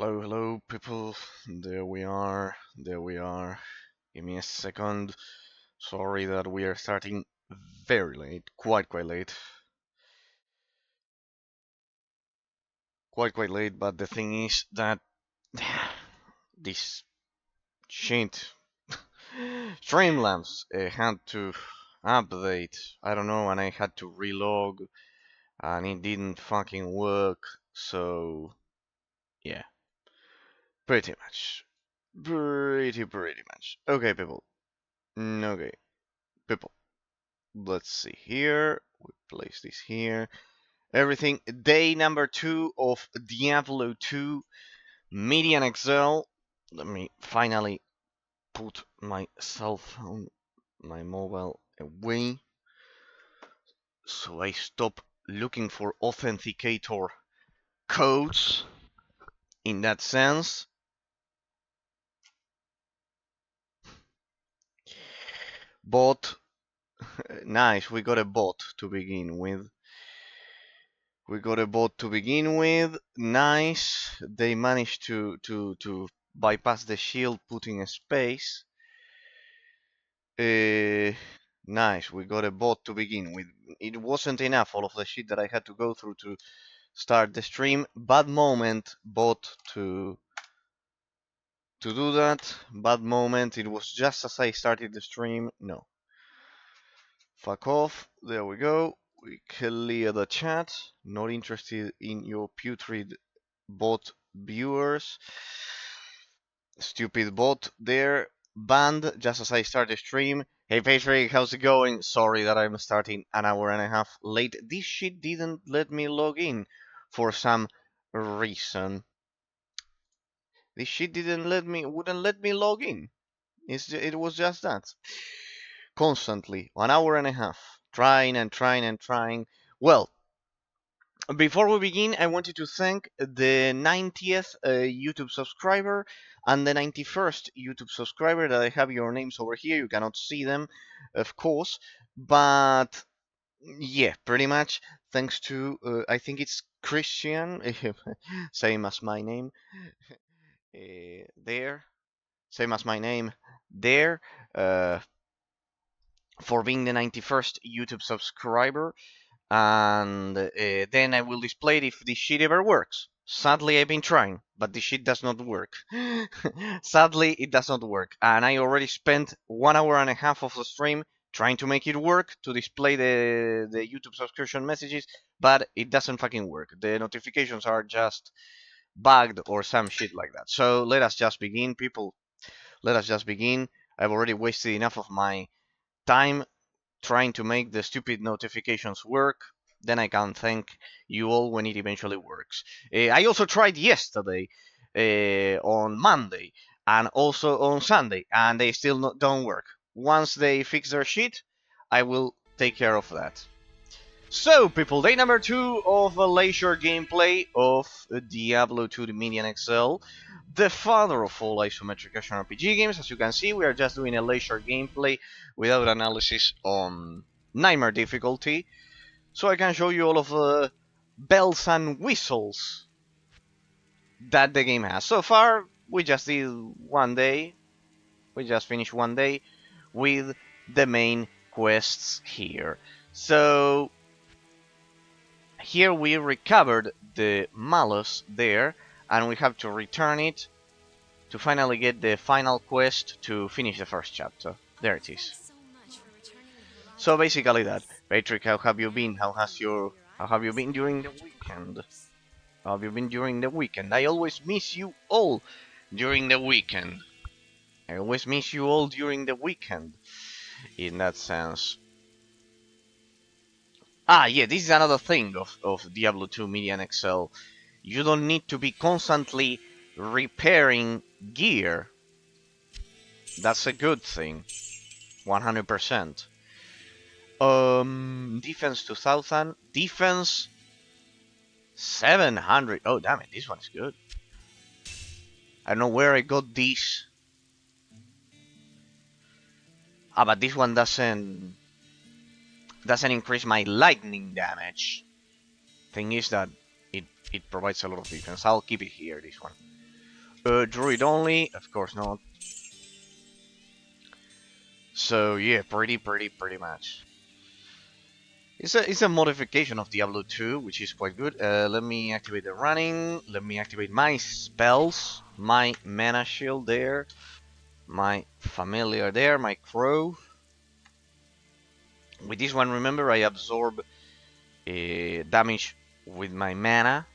Hello, hello, people. There we are. There we are. Give me a second. Sorry that we are starting very late. Quite late. Quite late, but the thing is that this shit Streamlabs had to update. I don't know, and I had to relog, and it didn't fucking work. So, yeah, pretty much. Pretty much. Okay, people. Okay, people. Let's see here. We place this here. Everything. Day number 2 of Diablo 2 MedianXl. Let me finally put my cell phone, my mobile away, so I stop looking for authenticator codes in that sense. Bot. Nice, we got a bot to begin with. Nice. They managed to bypass the shield, putting a space. Nice. We got a bot to begin with. It wasn't enough, all of the shit that I had to go through to start the stream. Bad moment, bot, to do that. Bad moment. It was just as I started the stream. No. Fuck off. There we go. We clear the chat. Not interested in your putrid bot viewers. Stupid bot there. Banned just as I start the stream. Hey Patrick, how's it going? Sorry that I'm starting an hour and a half late. This shit didn't let me log in for some reason. This shit wouldn't let me log in. It was just that. Constantly, an hour and a half. Trying and trying and trying. Well, before we begin, I wanted to thank the 90th YouTube subscriber and the 91st YouTube subscriber that I have your names over here. You cannot see them, of course, but yeah, pretty much thanks to, I think it's Christian, same as my name, there, same as my name there, for being the 91st YouTube subscriber. And then I will display it if this shit ever works. Sadly, I've been trying, but this shit does not work. Sadly, it does not work, and I already spent 1 hour and a half of the stream trying to make it work to display the YouTube subscription messages, but it doesn't fucking work. The notifications are just bugged or some shit like that. So let us just begin, people. Let us just begin. I've already wasted enough of my time trying to make the stupid notifications work. Then I can thank you all when it eventually works. I also tried yesterday, on Monday, and also on Sunday, and they still don't work. Once they fix their shit, I will take care of that. So, people, day number 2 of a leisure gameplay of Diablo 2 the MedianXl, the father of all isometric action RPG games. As you can see, we are just doing a leisure gameplay without analysis on Nightmare difficulty, so I can show you all of the bells and whistles that the game has. So far, we just did one day, we just finished one day with the main quests here. So, here we recovered the malus there, and we have to return it to finally get the final quest to finish the first chapter. There it is. So basically that. Patrick, how have you been? How have you been during the weekend? How have you been during the weekend? I always miss you all during the weekend. I always miss you all during the weekend. In that sense. Ah, yeah, this is another thing of Diablo 2 MedianXl. You don't need to be constantly repairing gear. That's a good thing. 100%. Defense 2000. Defense 700. Oh, damn it, this one's good. I don't know where I got these. Ah, but this one doesn't increase my lightning damage. Thing is that it provides a lot of defense. I'll keep it here, this one. Druid only, of course not. So yeah, pretty much. It's a modification of Diablo 2, which is quite good. Let me activate the running. Let me activate my spells, my mana shield there, my familiar there, my crow. With this one, remember, I absorb damage with my mana,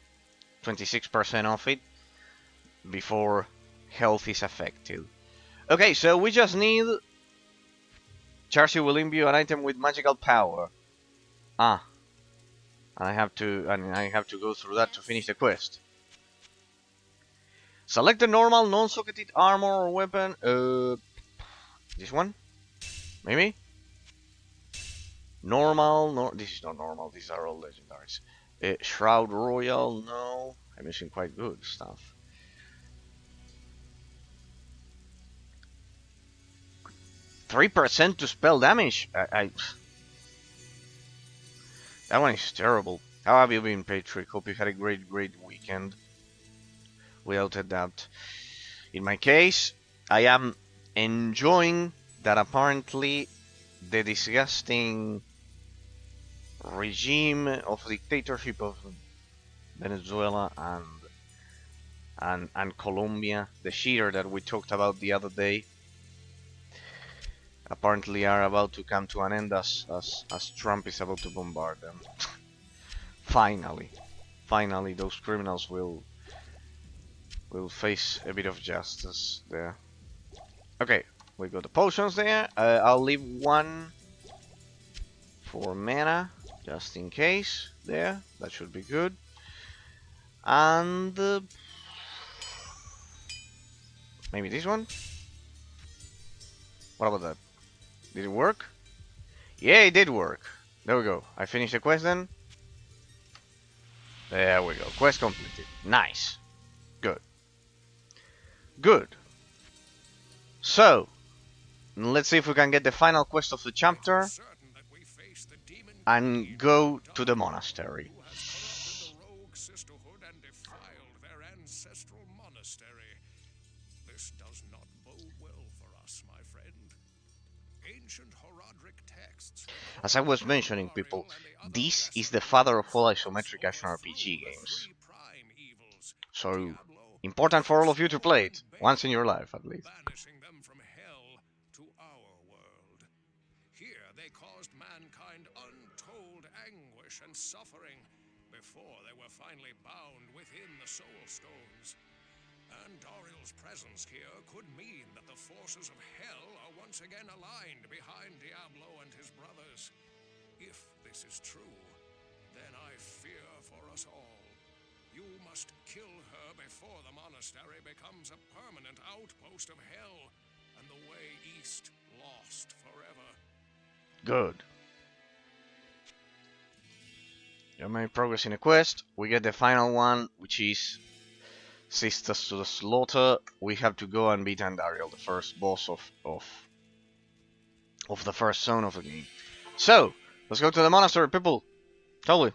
26% of it, before health is affected. Okay, so we just need Charcy will imbue an item with magical power. Ah, and I have to go through that to finish the quest. Select the normal, non-socketed armor or weapon. This one, maybe. Normal, no, this is not normal. These are all legendaries. Shroud Royal, no. I'm missing quite good stuff. 3% to spell damage. That one is terrible. How have you been, Patrick? Hope you had a great weekend. Without a doubt. In my case, I am enjoying that apparently the disgusting regime of dictatorship of Venezuela and Colombia, the cheater that we talked about the other day, apparently are about to come to an end as Trump is about to bombard them. Finally, those criminals will face a bit of justice there. Okay, we got the potions there. I'll leave one for mana, just in case. There, that should be good. And maybe this one. What about that? Did it work? Yeah, it did work. There we go. I finished the quest then. There we go. Quest completed. Nice. Good. Good. So, let's see if we can get the final quest of the chapter and go to the monastery. As I was mentioning, people, this is the father of all isometric action RPG games. So, important for all of you to play it, once in your life at least. Banishing them from hell to our world. Here they caused mankind untold anguish and suffering before they were finally bound within the Soul Stones. And Dariel's presence here could mean that the forces of hell are once again aligned behind Diablo and his brothers. If this is true, then I fear for us all. You must kill her before the monastery becomes a permanent outpost of hell, and the way east lost forever. Good. You made progress in a quest. We get the final one, which is Sisters to the Slaughter. We have to go and beat Andariel, the first boss of the first zone of the game. So, let's go to the monastery, people. Totally.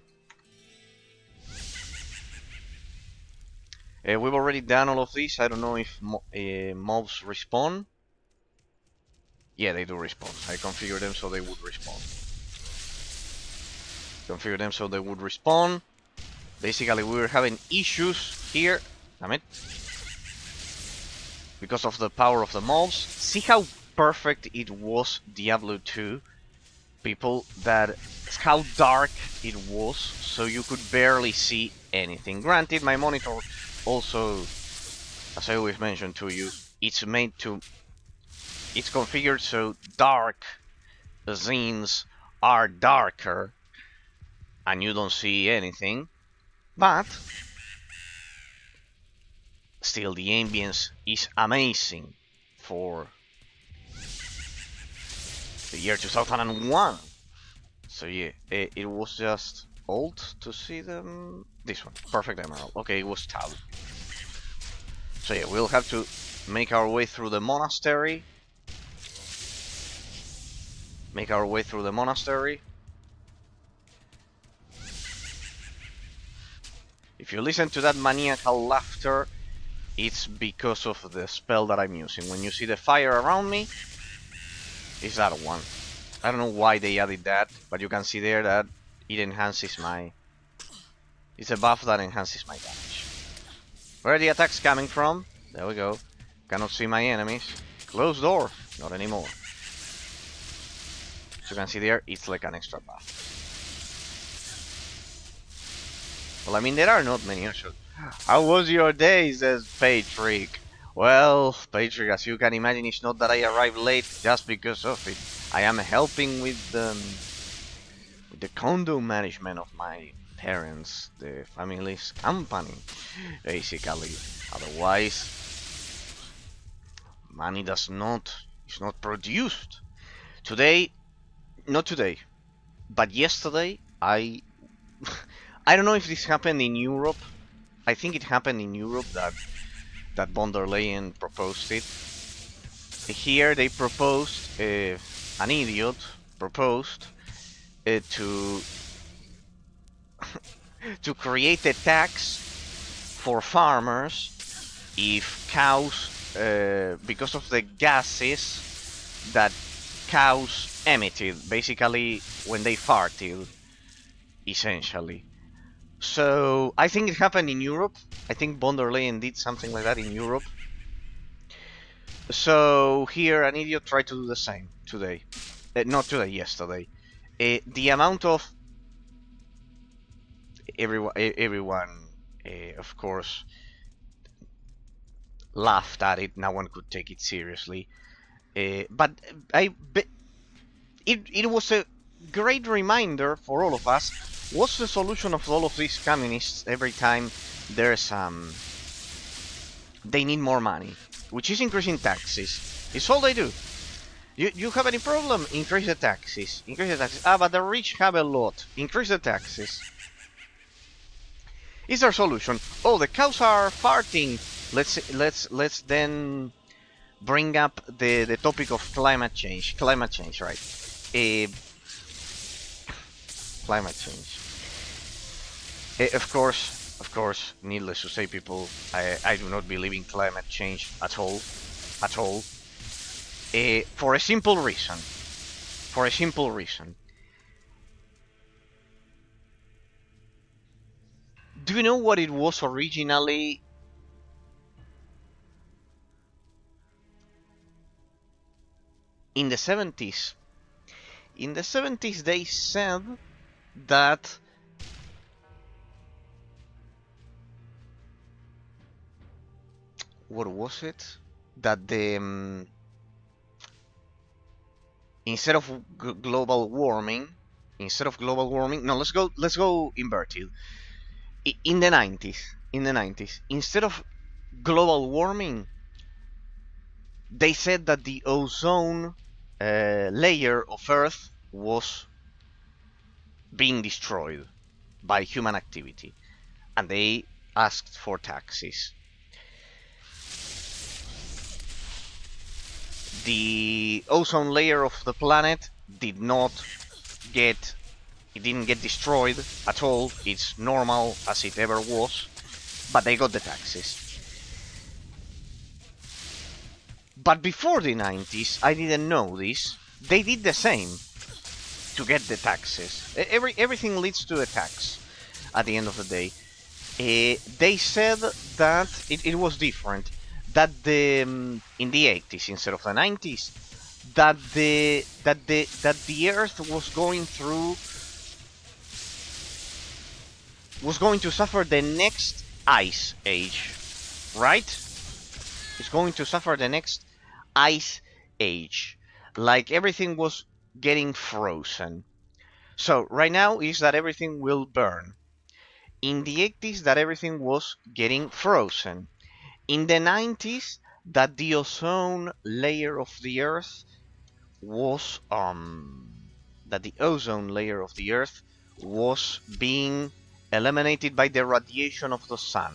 We've already done all of these. I don't know if mobs respawn. Yeah, they do respawn. I configured them so they would respawn. Basically, we were having issues here. Damn it. Because of the power of the mobs. See how perfect it was, Diablo 2, people, that how dark it was, so you could barely see anything. Granted, my monitor also, as I always mention to you, it's configured so dark scenes are darker and you don't see anything, but still the ambience is amazing for the year 2001. So yeah, it was just old to see them. This one, Perfect Emerald. Okay, it was Tal. So yeah, we'll have to make our way through the monastery. If you listen to that maniacal laughter, it's because of the spell that I'm using. When you see the fire around me, it's that one. I don't know why they added that, but you can see there that it enhances my... It's a buff that enhances my damage. Where are the attacks coming from? There we go. Cannot see my enemies. Closed door. Not anymore. So you can see there, it's like an extra buff. Well, I mean, there are not many options. How was your day, says Patrick. Well, Patrick, as you can imagine, it's not that I arrived late just because of it. I am helping with the condo management of my parents, the family's company, basically. Otherwise, money is not produced. Today, not today, but yesterday, I don't know if this happened in Europe. I think it happened in Europe that von der Leyen proposed it. Here they proposed, an idiot proposed to to create a tax for farmers if cows, because of the gases that cows emitted, basically when they farted, essentially. So I think it happened in Europe. I think von der Leyen did something like that in Europe. So here an idiot tried to do the same today. Not today, yesterday. The amount of everyone, of course, laughed at it. No one could take it seriously. But it was a great reminder for all of us. What's the solution of all of these communists every time there's they need more money, which is increasing taxes. It's all they do. You have any problem? Increase the taxes. Increase the taxes. Ah, but the rich have a lot. Increase the taxes. Is their solution? Oh, the cows are farting. Let's then bring up the topic of climate change. Climate change, right? Climate change. Of course, needless to say, people, I do not believe in climate change at all, at all. For a simple reason. For a simple reason. Do you know what it was originally? In the 70s. In the 70s, they said that what was it? That the instead of global warming, no, let's go inverted. In the 90s, instead of global warming, they said that the ozone layer of Earth was being destroyed by human activity, and they asked for taxes. The ozone layer of the planet didn't get destroyed at all. It's normal as it ever was, but they got the taxes. But before the 90s, I didn't know this. They did the same to get the taxes. Everything leads to a tax at the end of the day. They said that it was different. That in the 80s instead of the 90s, that the Earth was going to suffer the next ice age, right? It's going to suffer the next ice age, like everything was getting frozen. So right now is that everything will burn. In the 80s, that everything was getting frozen. In the 90s, that the ozone layer of the Earth was being eliminated by the radiation of the sun.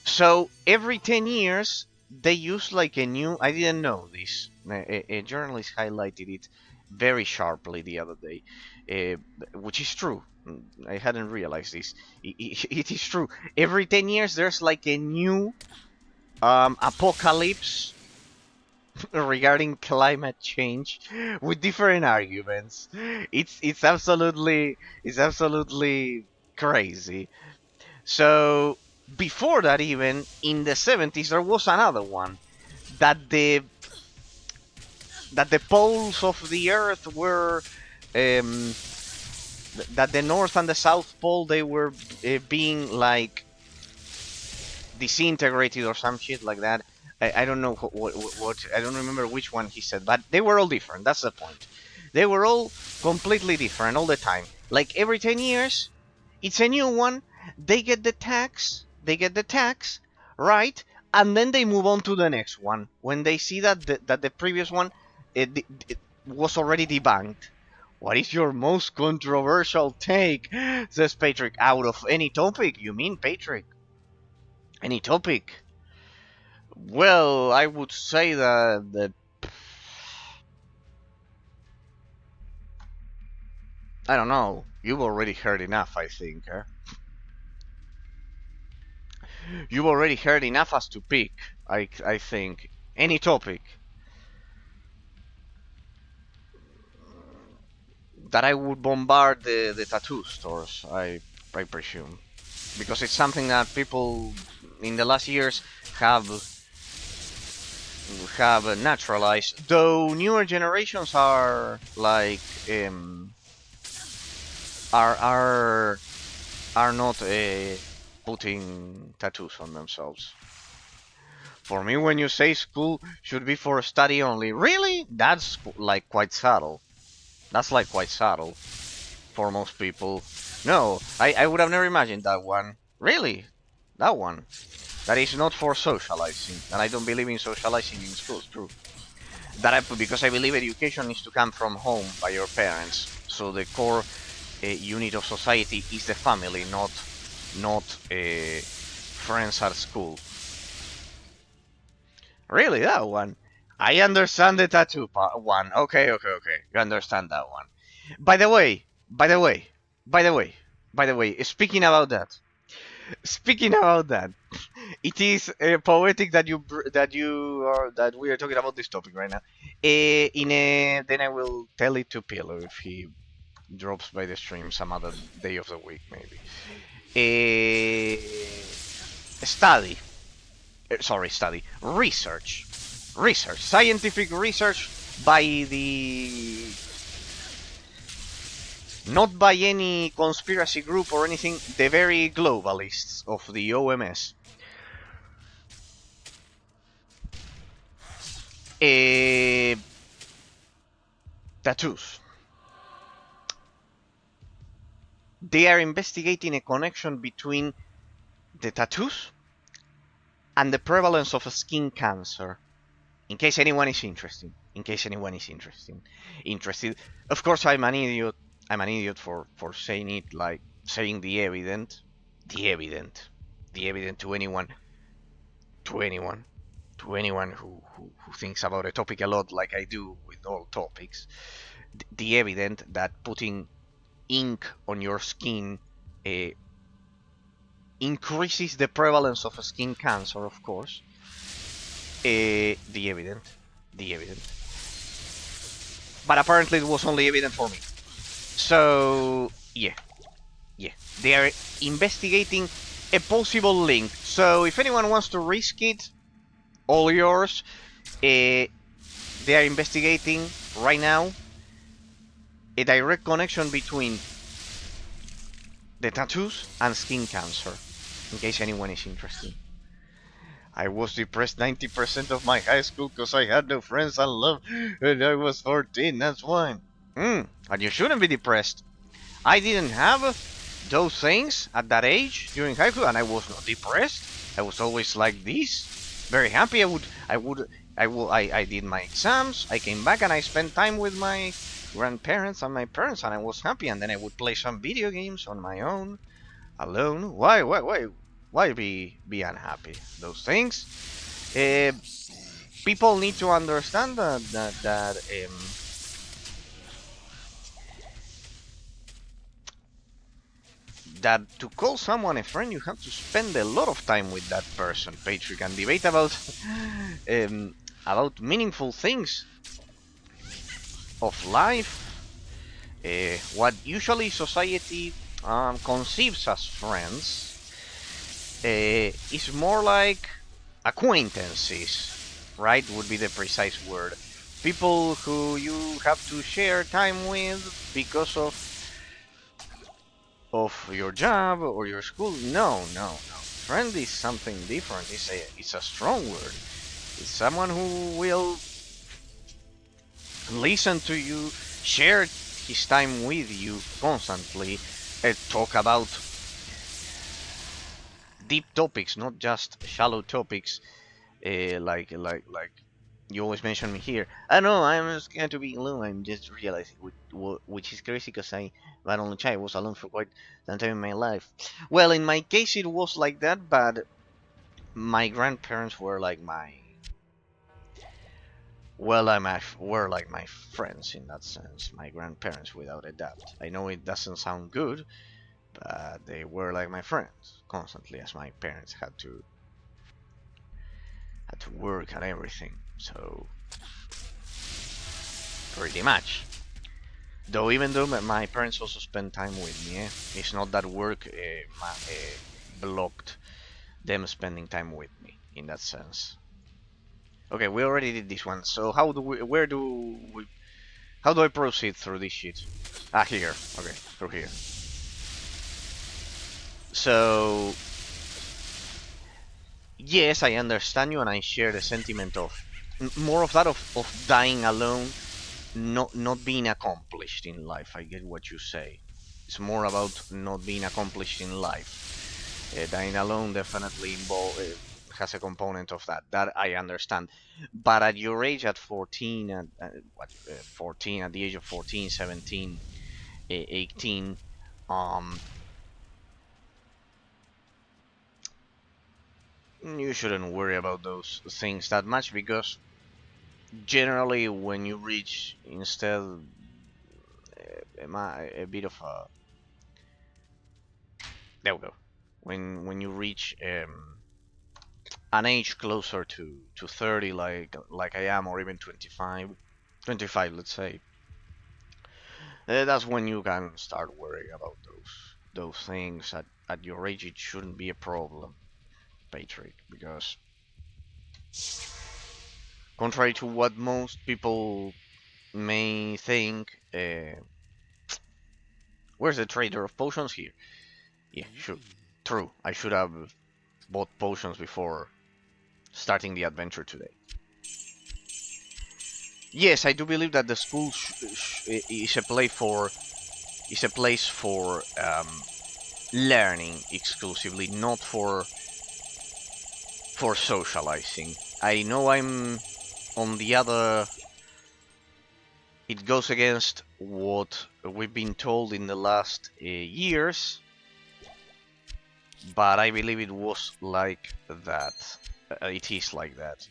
So every 10 years they use like a new... I didn't know this. A journalist highlighted it very sharply the other day, which is true. I hadn't realized this. It is true. Every 10 years, there's like a new apocalypse regarding climate change with different arguments. It's absolutely crazy. So before that, even in the 70s, there was another one that the poles of the Earth were um, that the North and the South Pole they were being like disintegrated or some shit like that. I don't know what I don't remember which one he said, but they were all different. That's the point. They were all completely different all the time. Like every 10 years, it's a new one. They get the tax. They get the tax, right? And then they move on to the next one when they see that the previous one it was already debunked. What is your most controversial take? Says Patrick. Out of any topic, you mean, Patrick? Any topic? Well, I would say that I don't know. You've already heard enough, I think. You've already heard enough as to pick. I think any topic that I would bombard the tattoo stores. I presume because it's something that people in the last years have naturalized. Though newer generations are like are are are not putting tattoos on themselves. For me, when you say school should be for study only, really? That's like quite subtle. That's like quite subtle for most people. No, I would have never imagined that one. Really? That one? That is not for socializing, and I don't believe in socializing in schools, true. Because I believe education needs to come from home by your parents. So the core unit of society is the family, not friends at school. Really, that one? I understand the tattoo one. Okay. You understand that one. By the way, by the way, by the way, by the way. Speaking about that, it is poetic that that we are talking about this topic right now. Then I will tell it to Pillow if he drops by the stream some other day of the week, maybe. Uh, study. Study. Research. Scientific research by the. Not by any conspiracy group or anything, the very globalists of the OMS. Tattoos. They are investigating a connection between the tattoos and the prevalence of skin cancer. In case anyone is interested. Interested. Of course, I'm an idiot. I'm an idiot for saying it like saying the evident. The evident. The evident to anyone. To anyone. To anyone who thinks about a topic a lot like I do with all topics. The evident that putting ink on your skin uh, increases the prevalence of skin cancer, of course. The evident. The evident. But apparently it was only evident for me. So, yeah. They are investigating a possible link. So, if anyone wants to risk it, all yours. They are investigating right now a direct connection between the tattoos and skin cancer, in case anyone is interested. I was depressed 90% of my high school because I had no friends and love, and I was 14, that's why. And you shouldn't be depressed. I didn't have those things at that age during high school, and I was not depressed. I was always like this, very happy. I did my exams. I came back and I spent time with my grandparents and my parents, and I was happy. And then I would play some video games on my own, alone. Why be unhappy? Those things. People need to understand that to call someone a friend, you have to spend a lot of time with that person, Patrick, and debate um, about meaningful things of life. What usually society conceives as friends is more like acquaintances, right? Would be the precise word. People who you have to share time with because of your job or your school. No, no, no. Friend is something different. It's a strong word. It's someone who will listen to you, share his time with you constantly, talk about deep topics, not just shallow topics, like you always mention me here. I know I'm scared to be alone. I'm just realizing, which is crazy because I only child was alone for quite some time in my life. Well, in my case, it was like that, but my grandparents were like my were like my friends in that sense. My grandparents, without a doubt. I know it doesn't sound good, but they were like my friends constantly, as my parents had to work and everything. So pretty much. Though even though my parents also spend time with me, it's not that work blocked them spending time with me in that sense. Okay, we already did this one. So how do I proceed through this shit? Ah, here. Okay, through here. So yes, I understand you, and I share the sentiment of more of that of dying alone, not being accomplished in life. I get what you say. It's more about not being accomplished in life. Dying alone definitely has a component of that. That I understand. But at your age, at 14, 14, at the age of 14, 17, 18, um, you shouldn't worry about those things that much because generally when you reach instead a bit of a there we go when you reach an age closer to 30 like I am, or even 25 let's say, that's when you can start worrying about those things. At your age it shouldn't be a problem, Patrick, because contrary to what most people may think, where's the trader of potions here? Yeah, sure. True. I should have bought potions before starting the adventure today. Yes, I do believe that the school is a place for learning exclusively, not for socializing. I know I'm on the other. It goes against what we've been told in the last years, but I believe it was like that. It is like that.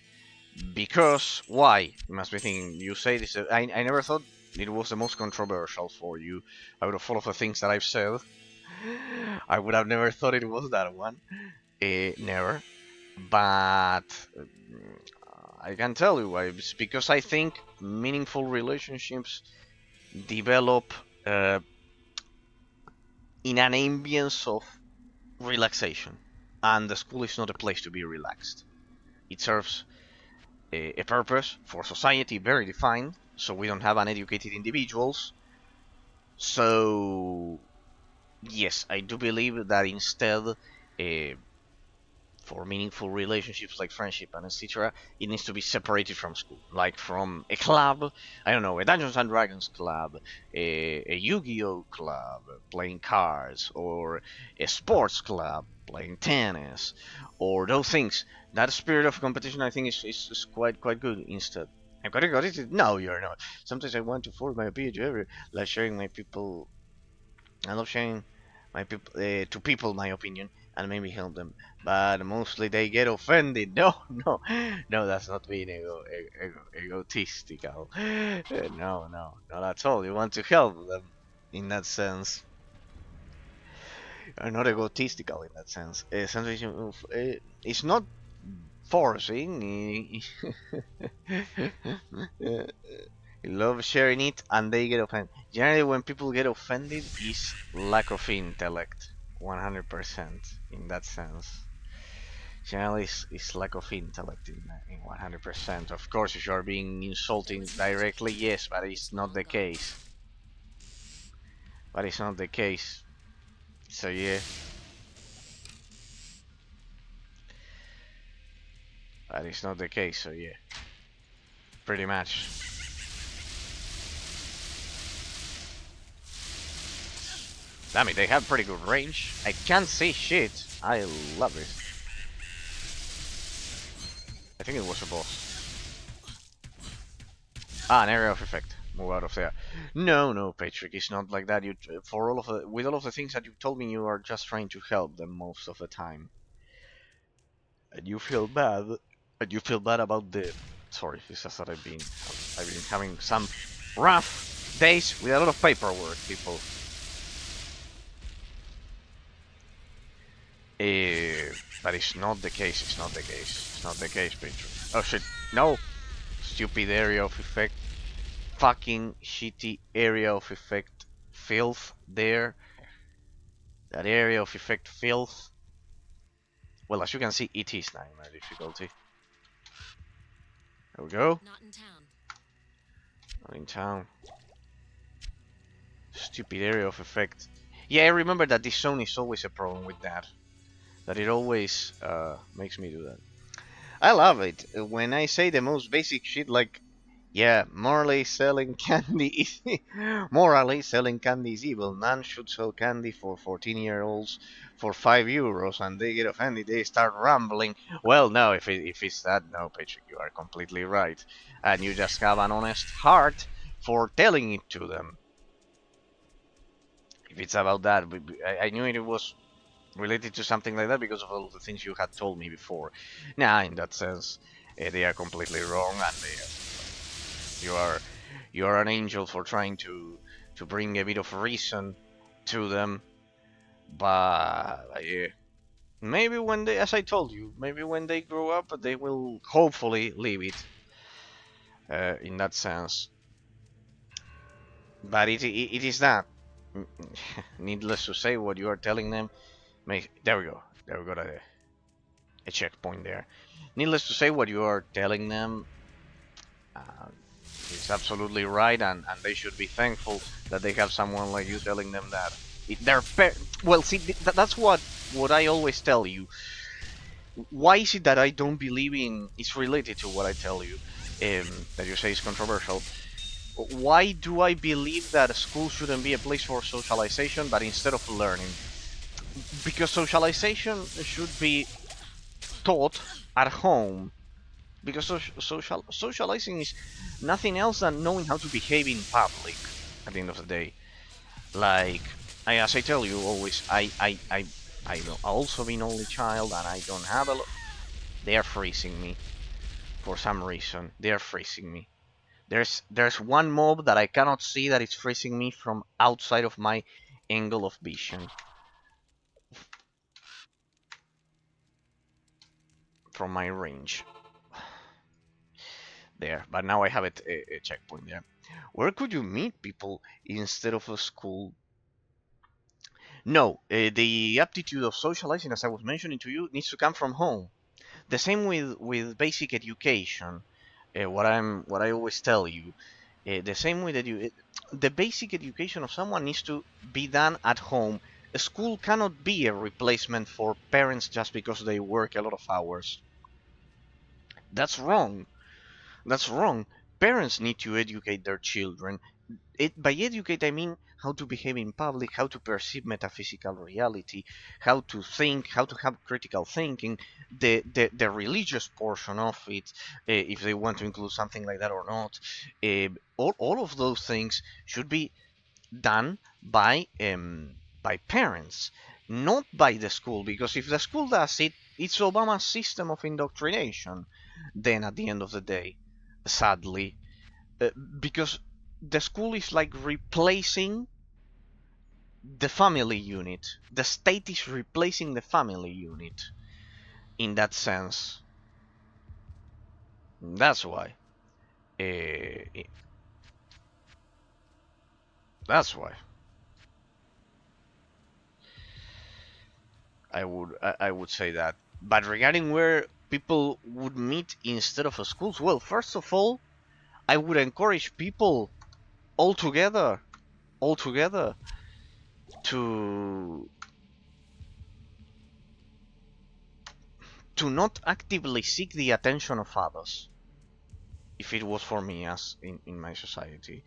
Because why? You must be thinking. You say this. I never thought it was the most controversial for you. Out of all of the things that I've said, I would have never thought it was that one. Never. But I can tell you why. It's because I think meaningful relationships develop uh, in an ambience of relaxation, and the school is not a place to be relaxed. It serves a purpose for society very defined, so we don't have uneducated individuals. So yes, I do believe that instead, for meaningful relationships like friendship and etc., it needs to be separated from school, like from a club. I don't know, a Dungeons and Dragons club, a Yu-Gi-Oh club playing cards, or a sports club playing tennis, or those things. That spirit of competition, I think, is quite good. Instead, I'm gonna got it. No, you're not. Sometimes I want to force my opinion to every, like sharing my people. I love sharing my people to people my opinion and maybe help them, but mostly they get offended. No, no, no, that's not being egotistical. No, no, not at all. You want to help them in that sense. are not egotistical in that sense. It's not forcing. Uh, love sharing it, and they get offended. Generally, when people get offended, is lack of intellect, 100% in that sense. Generally, it's lack of intellect in 100%. Of course, if you are being insulting directly, yes, but it's not the case. But it's not the case. So yeah, but it's not the case. So yeah, pretty much. Damn it, they have pretty good range. I can't see shit. I love it. I think it was a boss. Ah, an area of effect. Move out of there. No, no, Patrick, it's not like that. You, for all of the, with all of the things that you told me, you are just trying to help them most of the time, and you feel bad. And you feel bad about the. Sorry, it's just that I've been having some rough days with a lot of paperwork, people. But it's not the case. It's not the case. It's not the case, Patrick. Oh shit! No, stupid area of effect. Fucking shitty area of effect filth there. That area of effect filth. Well, as you can see, it is nightmare difficulty. There we go. Not in town. Not in town. Stupid area of effect. Yeah, I remember that this zone is always a problem with that. That it always makes me do that. I love it. When I say the most basic shit like, yeah, morally selling candy is morally selling candy is evil. None should sell candy for 14-year-olds for €5, and they get offended. They start rambling. Well, no, if it's that, no, Patrick, you are completely right, and you just have an honest heart for telling it to them. If it's about that, I knew it was related to something like that because of all the things you had told me before. Nah, in that sense, they are completely wrong, and you are you are an angel for trying to bring a bit of reason to them. But yeah, maybe when they, as I told you, maybe when they grow up, they will hopefully leave it. In that sense, but it is not. Needless to say, what you are telling them. There we go. There we go. A checkpoint there. Needless to say, what you are telling them uh, is absolutely right, and they should be thankful that they have someone like you telling them that. Well, see, that's what I always tell you. Why is it that I don't believe in? It's related to what I tell you, that you say is controversial. Why do I believe that school shouldn't be a place for socialization, but instead of learning? Because socialization should be taught at home, because socializing is nothing else than knowing how to behave in public at the end of the day. Like, as I tell you always, I've also been only child, and I don't have a lot. They are freezing me for some reason. They are freezing me. There's one mob that I cannot see that is freezing me from outside of my angle of vision, from my range. There, but now I have a checkpoint there. Where could you meet people instead of a school? No, the aptitude of socializing, as I was mentioning to you, needs to come from home. The same with basic education. What I always tell you, the same way that the basic education of someone needs to be done at home. A school cannot be a replacement for parents just because they work a lot of hours. That's wrong. That's wrong. Parents need to educate their children. By educate, I mean how to behave in public, how to perceive metaphysical reality, how to think, how to have critical thinking, the religious portion of it, if they want to include something like that or not. All of those things should be done by parents, not by the school, because if the school does it, it's Obama's system of indoctrination. Then at the end of the day, sadly, uh, because the school is like replacing the family unit. The state is replacing the family unit in that sense. That's why. Uh, that's why I would say that. But regarding where people would meet instead of schools, well, first of all, I would encourage people altogether, altogether, to not actively seek the attention of others. If it was for me, as in my society,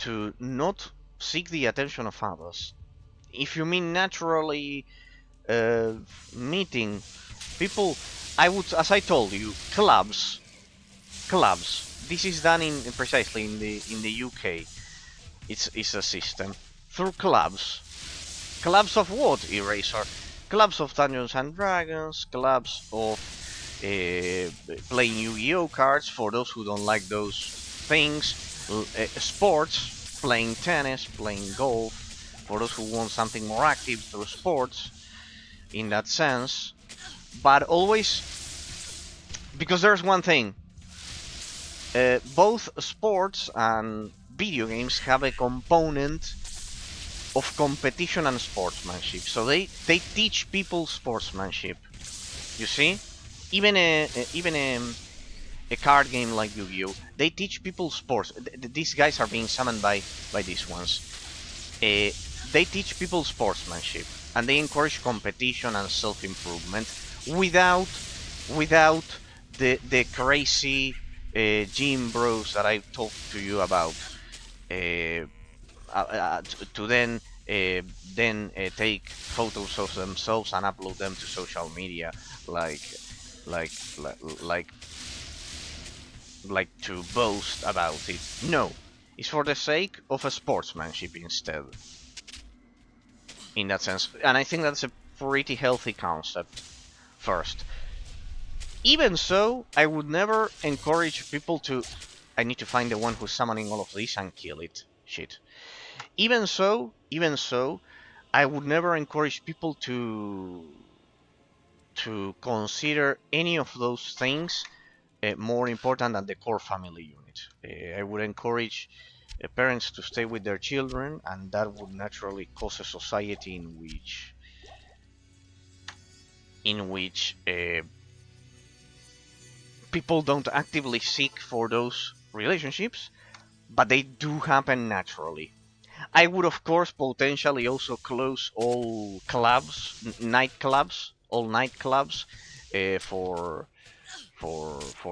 to not seek the attention of others. If you mean naturally uh, meeting people, I would, as I told you, clubs. This is done in precisely in the UK. It's a system through clubs. Clubs of what, Eraser? Clubs of Dungeons and Dragons, clubs of playing Yu-Gi-Oh cards for those who don't like those things, sports, playing tennis, playing golf, for those who want something more active through sports, in that sense. But always, because there's one thing, both sports and video games have a component of competition and sportsmanship. So they teach people sportsmanship. You see, even a card game like Yu-Gi-Oh, they teach people sports. These guys are being summoned by these ones. They teach people sportsmanship and they encourage competition and self-improvement without the crazy gym bros that I talked to you about. Uh, to take photos of themselves and upload them to social media, like like like like to boast about it. No, it's for the sake of a sportsmanship instead. In that sense, and I think that's a pretty healthy concept. First, even so, I would never encourage people to. I need to find the one who's summoning all of this and kill it. Shit. Even so, I would never encourage people to consider any of those things more important than the core family unit. I would encourage parents to stay with their children, and that would naturally cause a society in which people don't actively seek for those relationships, but they do happen naturally. I would, of course, potentially also close all clubs, nightclubs, all nightclubs, for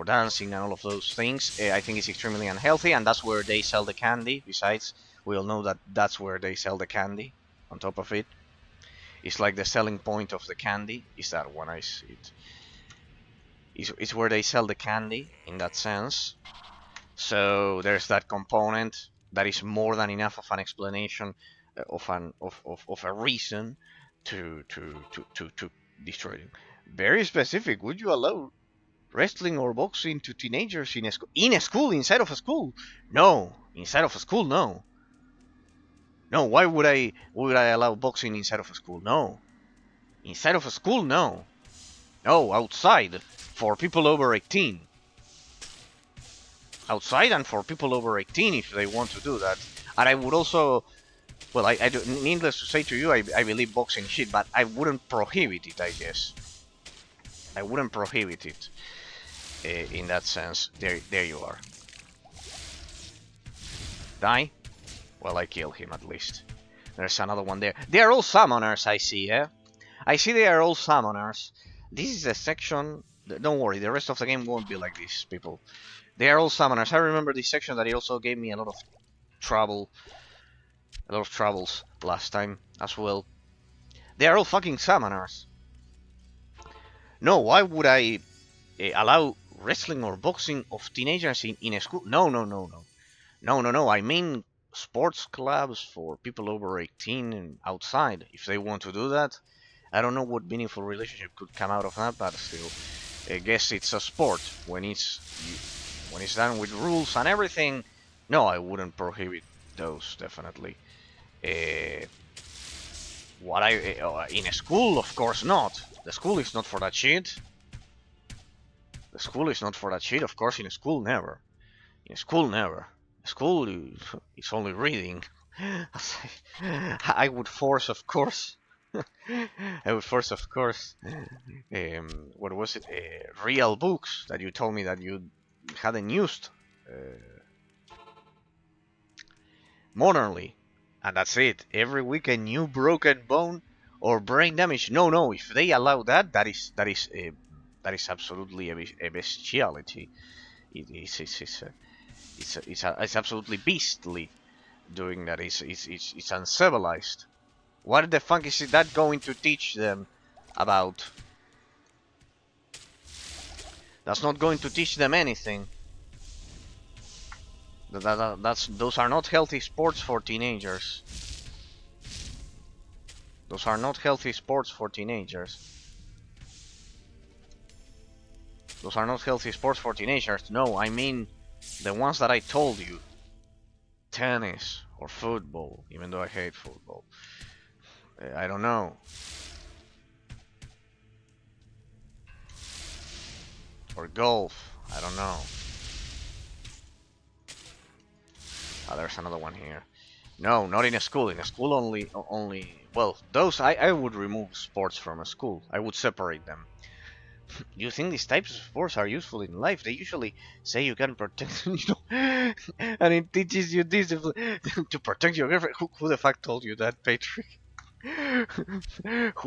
dancing and all of those things. I think it's extremely unhealthy, and that's where they sell the candy. Besides, we all know that that's where they sell the candy. On top of it, it's like the selling point of the candy is that when I see it, it's where they sell the candy in that sense. So there's that component that is more than enough of an explanation of a reason to destroy them. Very specific. Would you allow wrestling or boxing to teenagers in a school? In a school, inside of a school? No, inside of a school, no. No, why would I allow boxing inside of a school? No, inside of a school, no. No, outside for people over 18. Outside and for people over 18 if they want to do that. And I would also, well, I do, needless to say to you, I believe boxing shit, but I wouldn't prohibit it, I guess. I wouldn't prohibit it in that sense. There you are. Die? Well, I kill him at least. There's another one there. They are all summoners, I see, eh? I see they are all summoners. This is a section... Don't worry, the rest of the game won't be like this, people. They are all summoners. I remember this section that it also gave me a lot of trouble. A lot of troubles last time as well. They are all fucking summoners. No, why would I allow wrestling or boxing of teenagers in a school? No. No. I mean sports clubs for people over 18 and outside. If they want to do that, I don't know what meaningful relationship could come out of that, but still, I guess it's a sport when it's done with rules and everything. No, I wouldn't prohibit those, definitely. What I in a school? Of course not. The school is not for that shit. The school is not for that shit. Of course, in a school, never. In a school, never. School is only reading. I would force, of course. I would force, of course. What was it? Real books that you told me that you hadn't used modernly, and that's it. Every week a new broken bone or brain damage. No, no. If they allow that, that is absolutely a bestiality. It's absolutely beastly doing that. It's uncivilized. What the fuck is that going to teach them about? That's not going to teach them anything. Those are not healthy sports for teenagers. Those are not healthy sports for teenagers. Those are not healthy sports for teenagers. No, I mean the ones that I told you. Tennis or football, even though I hate football. I don't know. Or golf. I don't know. Oh, there's another one here. No, not in a school. In a school only. Well, those I would remove sports from a school. I would separate them. Do you think these types of sports are useful in life? They usually say you can protect, and it teaches you discipline to protect your girlfriend. Who the fuck told you that, Patrick? Who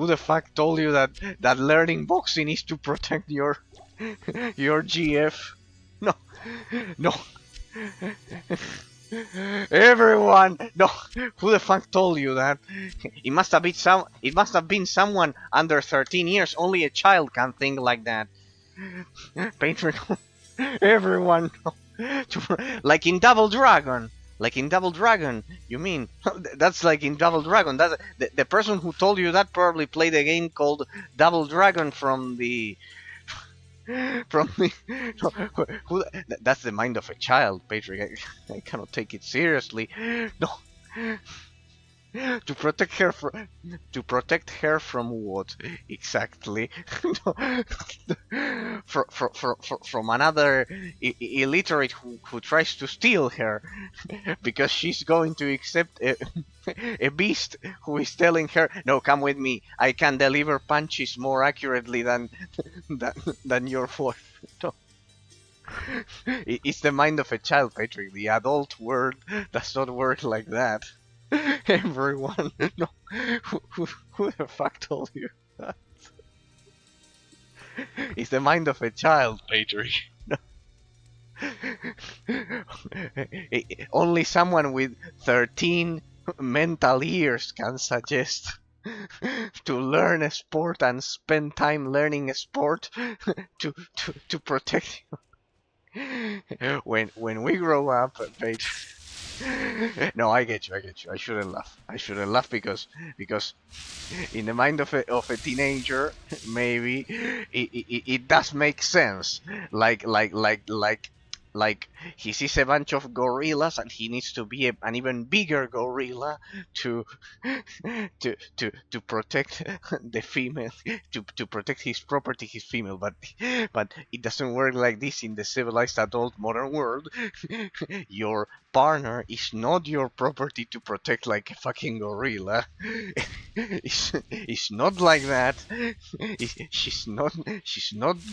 the fuck told you that learning boxing is to protect your GF? No, no. Everyone, no. Who the fuck told you that? It must have been someone under 13 years. Only a child can think like that. Patrick, everyone, like in Double Dragon. Like in Double Dragon, you mean? That's like in Double Dragon. That the person who told you that probably played a game called Double Dragon from the who, that's the mind of a child, Patrick. I cannot take it seriously. No. To protect her from what exactly? From another illiterate who tries to steal her, because she's going to accept a beast who is telling her, "No, come with me. I can deliver punches more accurately than your wife." No. It's the mind of a child, Patrick. The adult world does not work like that. Everyone, no, who the fuck told you that? It's the mind of a child, Patrick. No. Only someone with 13 mental years can suggest to learn a sport and spend time learning a sport to protect you. When we grow up, Patrick. No, I get you. I shouldn't laugh because in the mind of a teenager, maybe it does make sense. Like he sees a bunch of gorillas and he needs to be an even bigger gorilla to to protect the female, to protect his property, his female. But it doesn't work like this in the civilized adult modern world. Your partner is not your property to protect like a fucking gorilla. It's not like that. She's not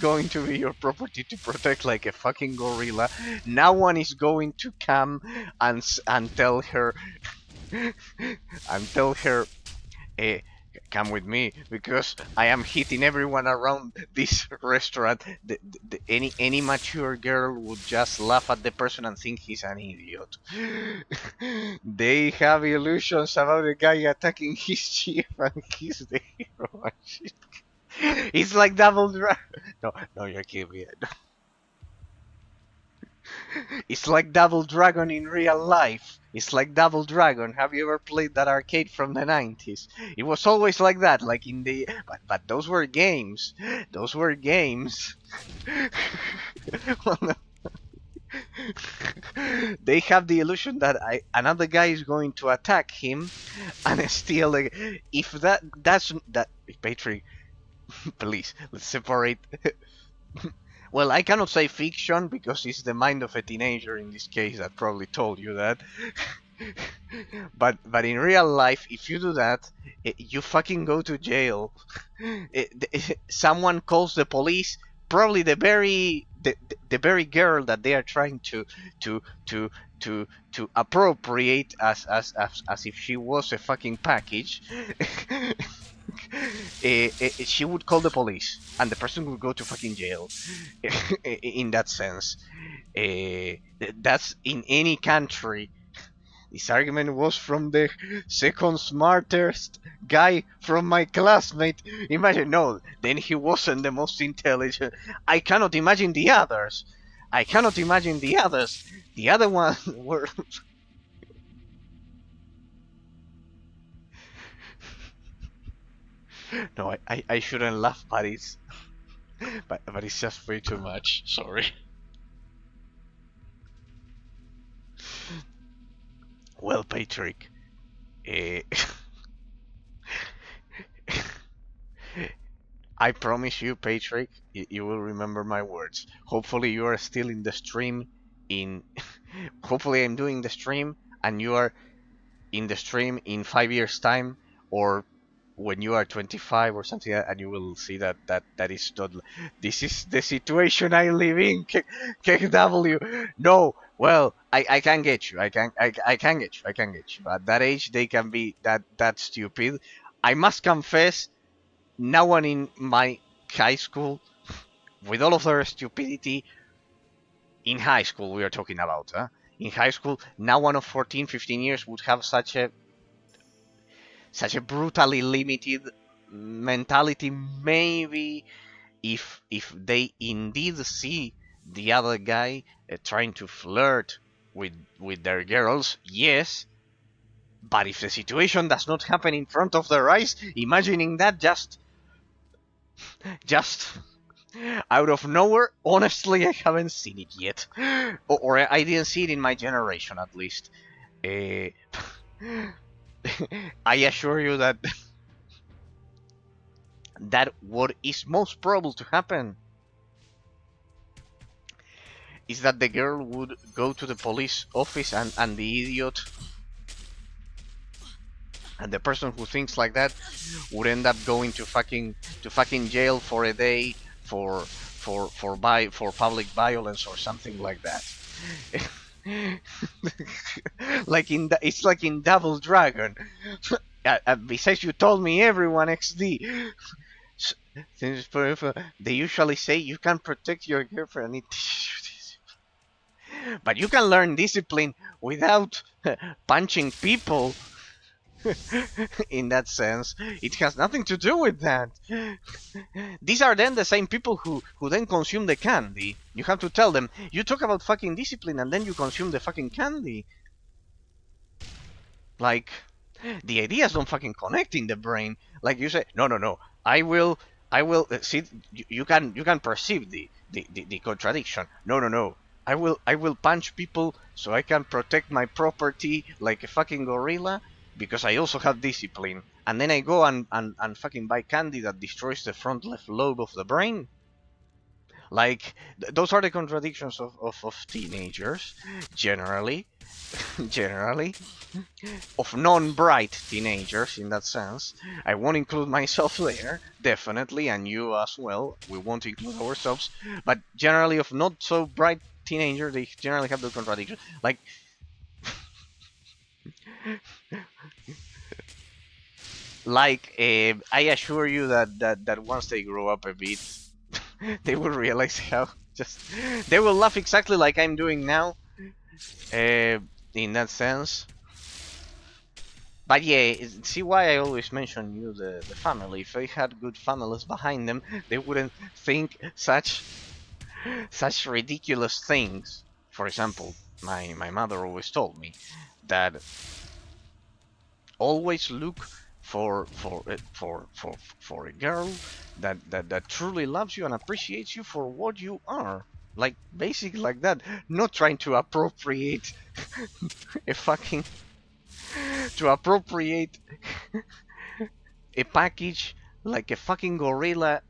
going to be your property to protect like a fucking gorilla. No one is going to come and tell her eh, come with me because I am hitting everyone around this restaurant. Any mature girl would just laugh at the person and think he's an idiot. They have illusions about a guy attacking his chief and he's the hero. It's like Double Dragon. No, you're kidding me. It's like Double Dragon in real life. It's like Double Dragon. Have you ever played that arcade from the 90s? It was always like that, like in the... But those were games. Those were games. They have the illusion that another guy is going to attack him, and still, like, if that's that, Patrick, please let's separate. Well, I cannot say fiction because it's the mind of a teenager in this case that probably told you that. But in real life, if you do that, you fucking go to jail. Someone calls the police. Probably the very girl that they are trying to to to appropriate as if she was a fucking package. She would call the police, and the person would go to fucking jail. In that sense, that's in any country. This argument was from the second smartest guy from my classmate. Imagine, no, then he wasn't the most intelligent. I cannot imagine the others. I cannot imagine the others. The other ones were. No, I shouldn't laugh, but it's just way too much. Sorry. Well, Patrick, uh, I promise you, Patrick, you will remember my words. Hopefully, you are still in the stream. In hopefully, I'm doing the stream, and you are in the stream in 5 years' time, or when you are 25 or something, and you will see that is not. This is the situation I live in. KW. No, well, I can get you. I can get you. I can get you. At that age, they can be that stupid. I must confess, no one in my high school, with all of their stupidity, in high school we are talking about, huh? In high school, no one of 14, 15 years would have such a brutally limited mentality. Maybe if they indeed see the other guy trying to flirt with their girls, yes. But if the situation does not happen in front of their eyes, imagining that just out of nowhere, honestly, I haven't seen it yet, or I didn't see it in my generation at least. Uh, I assure you that what is most probable to happen is that the girl would go to the police office, and the idiot and the person who thinks like that would end up going to fucking jail for a day for public violence or something like that. It's like in Double Dragon. Besides, you told me everyone XD. They usually say you can protect your girlfriend, but you can learn discipline without punching people. In that sense, it has nothing to do with that. These are then the same people who then consume the candy. You have to tell them, you talk about fucking discipline and then you consume the fucking candy. Like, the ideas don't fucking connect in the brain. Like you say, no, I will see. You can perceive the contradiction. No, I will punch people so I can protect my property like a fucking gorilla because I also have discipline. And then I go and fucking buy candy that destroys the front left lobe of the brain. Like, those are the contradictions of teenagers, generally. Generally. Of non-bright teenagers, in that sense. I won't include myself there, definitely, and you as well. We won't include ourselves. But generally, of not so bright teenagers, they generally have the contradiction. I assure you that once they grow up a bit, they will realize how just they will laugh exactly like I'm doing now. In that sense. But yeah, see why I always mention you the family. If they had good families behind them, they wouldn't think such ridiculous things. For example, my mother always told me that always look for a girl that truly loves you and appreciates you for what you are. Like, basically like that. Not trying to appropriate a fucking to appropriate a package like a fucking gorilla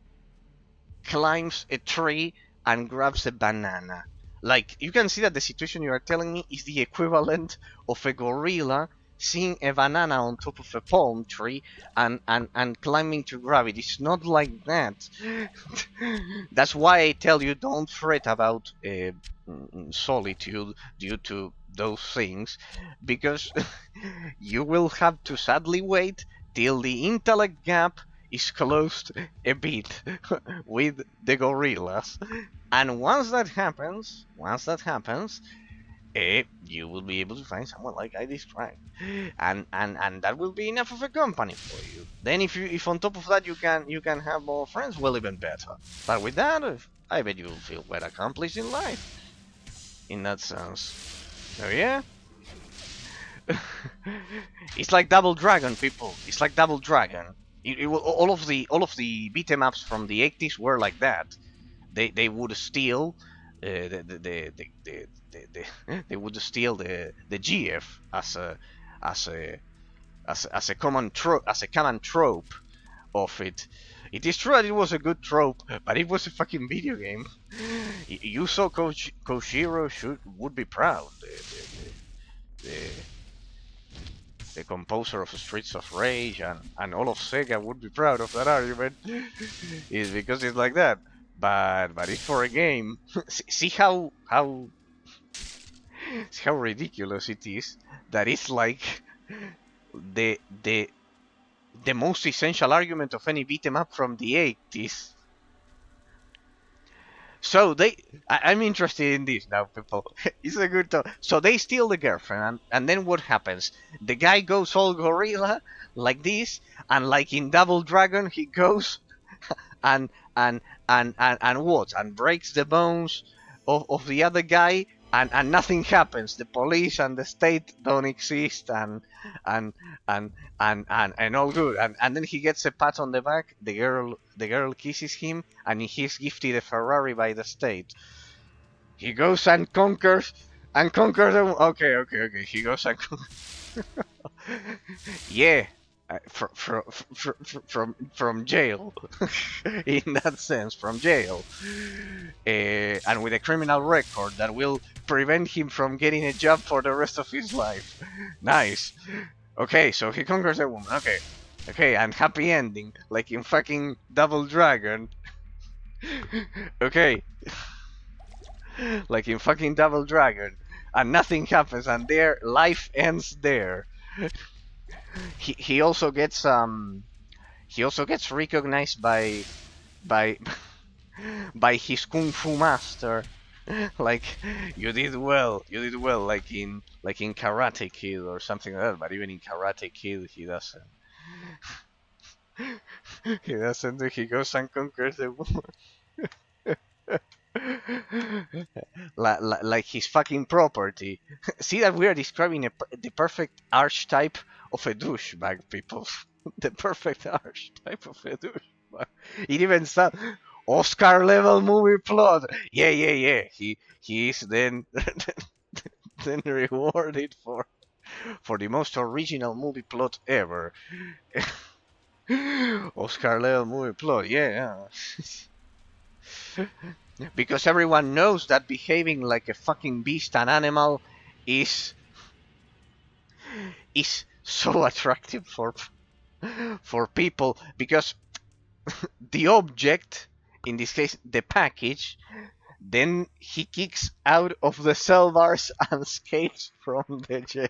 climbs a tree and grabs a banana. Like, you can see that the situation you are telling me is the equivalent of a gorilla seeing a banana on top of a palm tree and climbing to grab it. It's not like that. That's why I tell you don't fret about solitude due to those things, because you will have to sadly wait till the intellect gap is closed a bit with the gorillas. And once that happens, you will be able to find someone like I described, and that will be enough of a company for you. Then if on top of that you can have more friends, well, even better. But with that, I bet you will feel well accomplished in life in that sense. So yeah. It's like Double Dragon, people. It's like Double Dragon. All of the beat 'em ups from the 80s were like that. They would steal they would steal the GF as a as a common trope of it. It is true that it was a good trope, but it was a fucking video game. You saw Koshiro would be proud. The, the composer of Streets of Rage and all of Sega would be proud of that argument. Is because it's like that. But it's for a game. See how ridiculous it is. That it's like the the the most essential argument of any beat 'em up from the 80s. So I'm interested in this now, people. It's a good talk. So they steal the girlfriend, and then what happens? The guy goes all gorilla like this, and like in Double Dragon, he goes and and what? And breaks the bones of the other guy, and nothing happens. The police and the state don't exist, and and all good. And then he gets a pat on the back. The girl kisses him, and he's gifted a Ferrari by the state. He goes and conquers them. Okay, okay, okay. He goes and yeah, from jail, in that sense, from jail, and with a criminal record that will prevent him from getting a job for the rest of his life. Nice. Okay, so he conquers a woman. Okay, okay, and happy ending, like in fucking Double Dragon. Okay, like in fucking Double Dragon, and nothing happens, and their life ends there. He also gets recognized by by his kung fu master. Like, you did well, like in Karate Kid or something like that. But even in Karate Kid, he doesn't. He doesn't. He goes and conquers the woman. Like his fucking property. See that we are describing the perfect archetype of a douchebag, people. The perfect archetype of a douchebag. It even sounds Oscar level movie plot. Yeah, yeah, yeah. He is then then rewarded for the most original movie plot ever. Oscar level movie plot. Yeah, yeah. Because everyone knows that behaving like a fucking beast and animal is is so attractive for people, because the object, in this case the package, then he kicks out of the cell bars and escapes from the jail.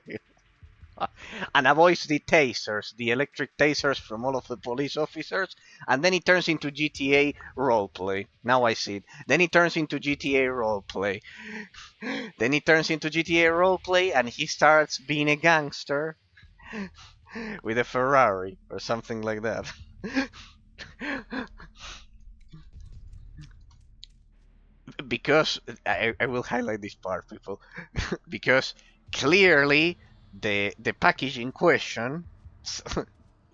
And avoids the tasers, the electric tasers from all of the police officers, and then he turns into GTA roleplay. Now I see it. Then he turns into GTA roleplay. Then he turns into GTA roleplay, and he starts being a gangster with a Ferrari or something like that. Because I will highlight this part, people, because clearly the package in question,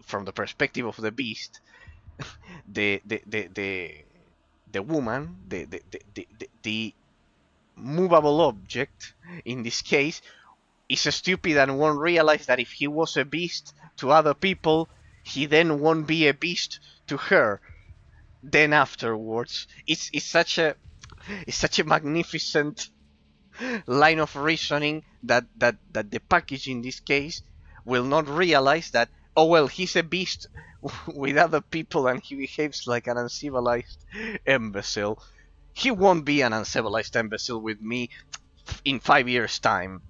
from the perspective of the beast, the the the the, the woman, the movable object in this case, is stupid and won't realize that if he was a beast to other people, he then won't be a beast to her. Then afterwards, it's such a magnificent line of reasoning that the package in this case will not realize that, oh well, he's a beast with other people and he behaves like an uncivilized imbecile. He won't be an uncivilized imbecile with me in 5 years' time.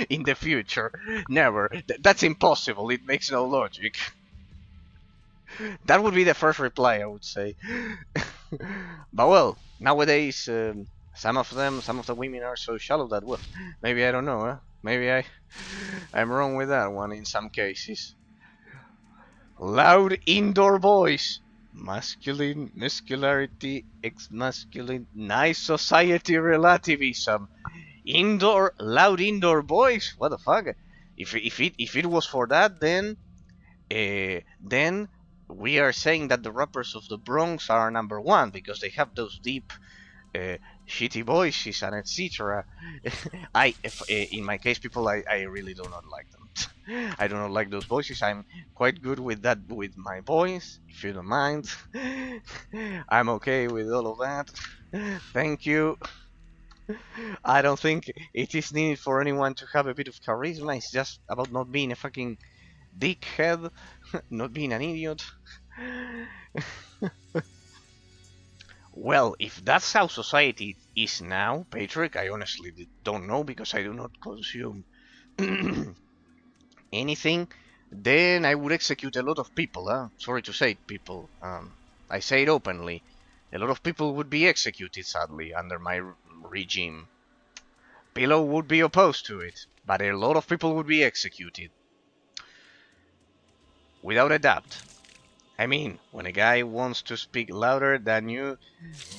In the future. Never. That's impossible. It makes no logic. That would be the first reply, I would say. But well, nowadays, some of the women are so shallow that, well, maybe I don't know, huh? Maybe I'm wrong with that one in some cases. Loud indoor voice. Masculine, muscularity, ex-masculine, nice society relativism. Loud indoor voice. What the fuck? If it was for that, then we are saying that the rappers of the Bronx are number one because they have those deep, shitty voices and etc. In my case, people, I really do not like them. I do not like those voices. I'm quite good with that with my voice, if you don't mind. I'm okay with all of that. Thank you. I don't think it is needed for anyone to have a bit of charisma. It's just about not being a fucking dickhead, not being an idiot. Well, if that's how society is now, Patrick, I honestly don't know because I do not consume anything. Then I would execute a lot of people. Sorry to say it, people. I say it openly. A lot of people would be executed, sadly, under my regime. Pillow would be opposed to it, but a lot of people would be executed. Without a doubt. I mean, when a guy wants to speak louder than you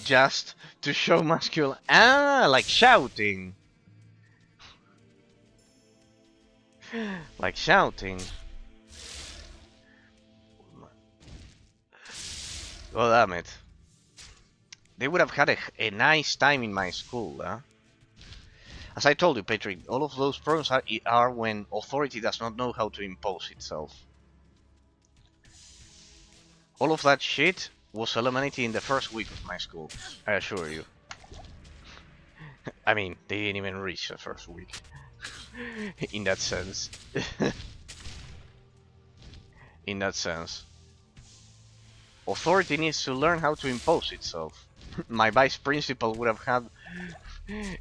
just to show muscular... like shouting. Like shouting. Oh, damn it. They would have had a nice time in my school, huh? As I told you, Patrick, all of those problems are when authority does not know how to impose itself. All of that shit was eliminated in the first week of my school, I assure you. I mean, they didn't even reach the first week. In that sense. In that sense. Authority needs to learn how to impose itself. My vice principal would have had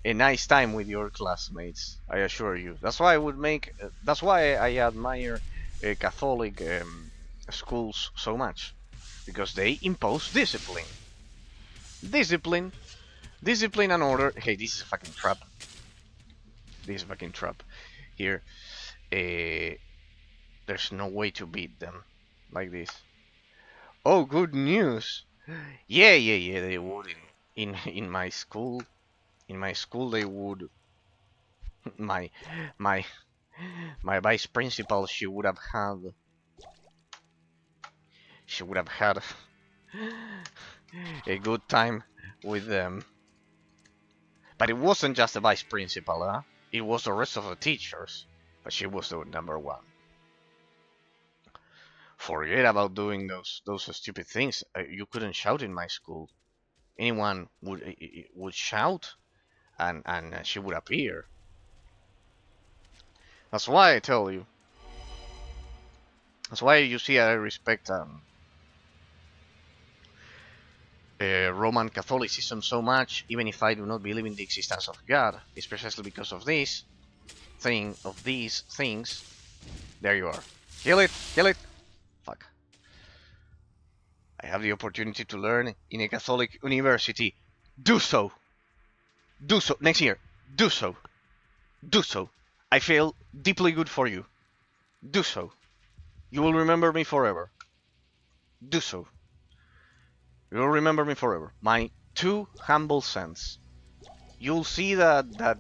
a nice time with your classmates, I assure you. That's why that's why I admire Catholic schools so much, because they impose discipline, discipline, discipline and order. Hey, this is a fucking trap. This is a fucking trap. Here, there's no way to beat them like this. Oh, good news. Yeah, yeah, yeah. They would in my school. In my school, they would. My my my vice principal, she would have had a good time with them. But it wasn't just the vice principal, huh? It was the rest of the teachers. But she was the number one. Forget about doing those stupid things. You couldn't shout in my school. Anyone would shout, and she would appear. That's why I tell you. That's why you see I respect Roman Catholicism so much, even if I do not believe in the existence of God. It's precisely because of these things. There you are. Kill it! Kill it! Fuck. I have the opportunity to learn in a Catholic university. Do so! Do so! Next year! Do so! Do so! I feel deeply good for you. Do so. You will remember me forever. Do so. You will remember me forever. My 2 humble cents. You'll see that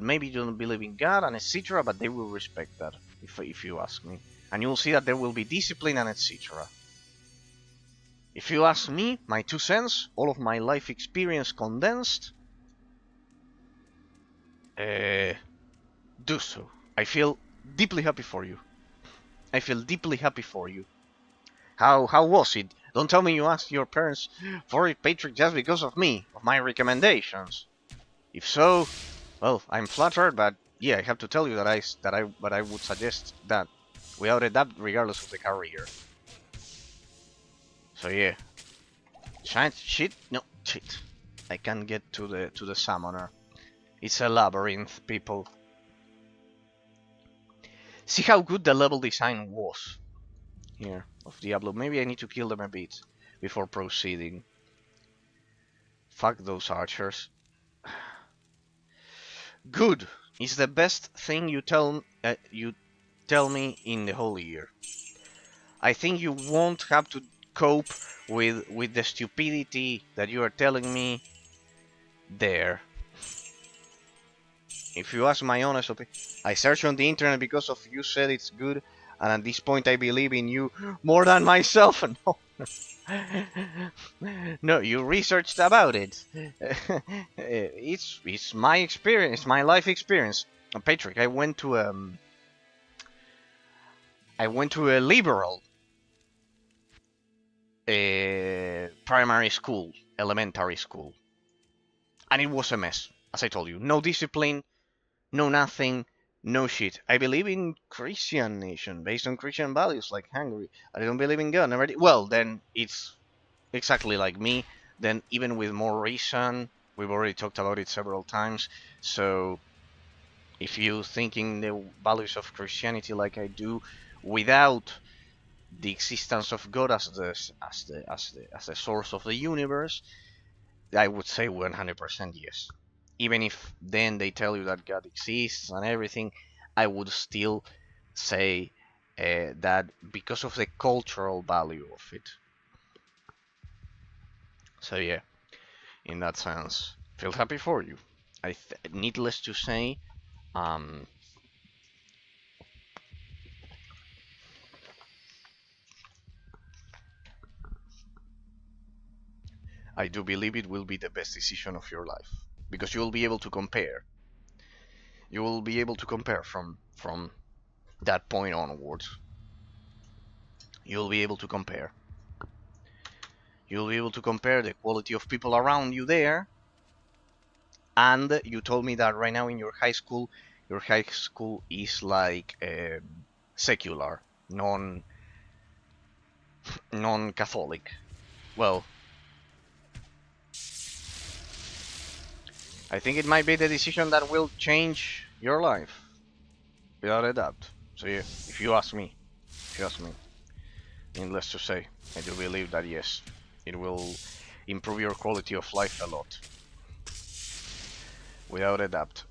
maybe you don't believe in God and etc., but they will respect that if you ask me. And you'll see that there will be discipline and etc. If you ask me, my 2 cents, all of my life experience condensed, do so. I feel deeply happy for you. I feel deeply happy for you. How was it? Don't tell me you asked your parents for it, Patrick, just because of me, of my recommendations. If so, well, I'm flattered, but yeah, I have to tell you that I would suggest that without a doubt, regardless of the career. So yeah, shit, no shit. I can't get to the summoner. It's a labyrinth, people. See how good the level design was here of Diablo. Maybe I need to kill them a bit before proceeding. Fuck those archers. Good. It's the best thing you tell me in the whole year. I think you won't have to cope with the stupidity that you are telling me there. If you ask my honest opinion, I searched on the internet because of you said it's good, and at this point I believe in you more than myself. No, no, you researched about it. It's my experience, my life experience. Patrick, I went to a liberal primary school, elementary school, and it was a mess. As I told you, no discipline, no nothing, no shit. I believe in Christian nation based on Christian values like Hungary. I don't believe in God. Never did. Well, then it's exactly like me. Then even with more reason, we've already talked about it several times. So if you thinking the values of Christianity like I do, without the existence of God as the source of the universe, I would say 100% yes. Even if then they tell you that God exists and everything, I would still say that because of the cultural value of it. So yeah, in that sense, feel happy for you. Needless to say, um, I do believe it will be the best decision of your life because you will be able to compare. You will be able to compare from that point onwards. You'll be able to compare. You'll be able to compare the quality of people around you there. And you told me that right now in your high school is like secular, non-Catholic. Well, I think it might be the decision that will change your life, without a doubt. So yeah, if you ask me, needless to say, I do believe that yes, it will improve your quality of life a lot, without a doubt.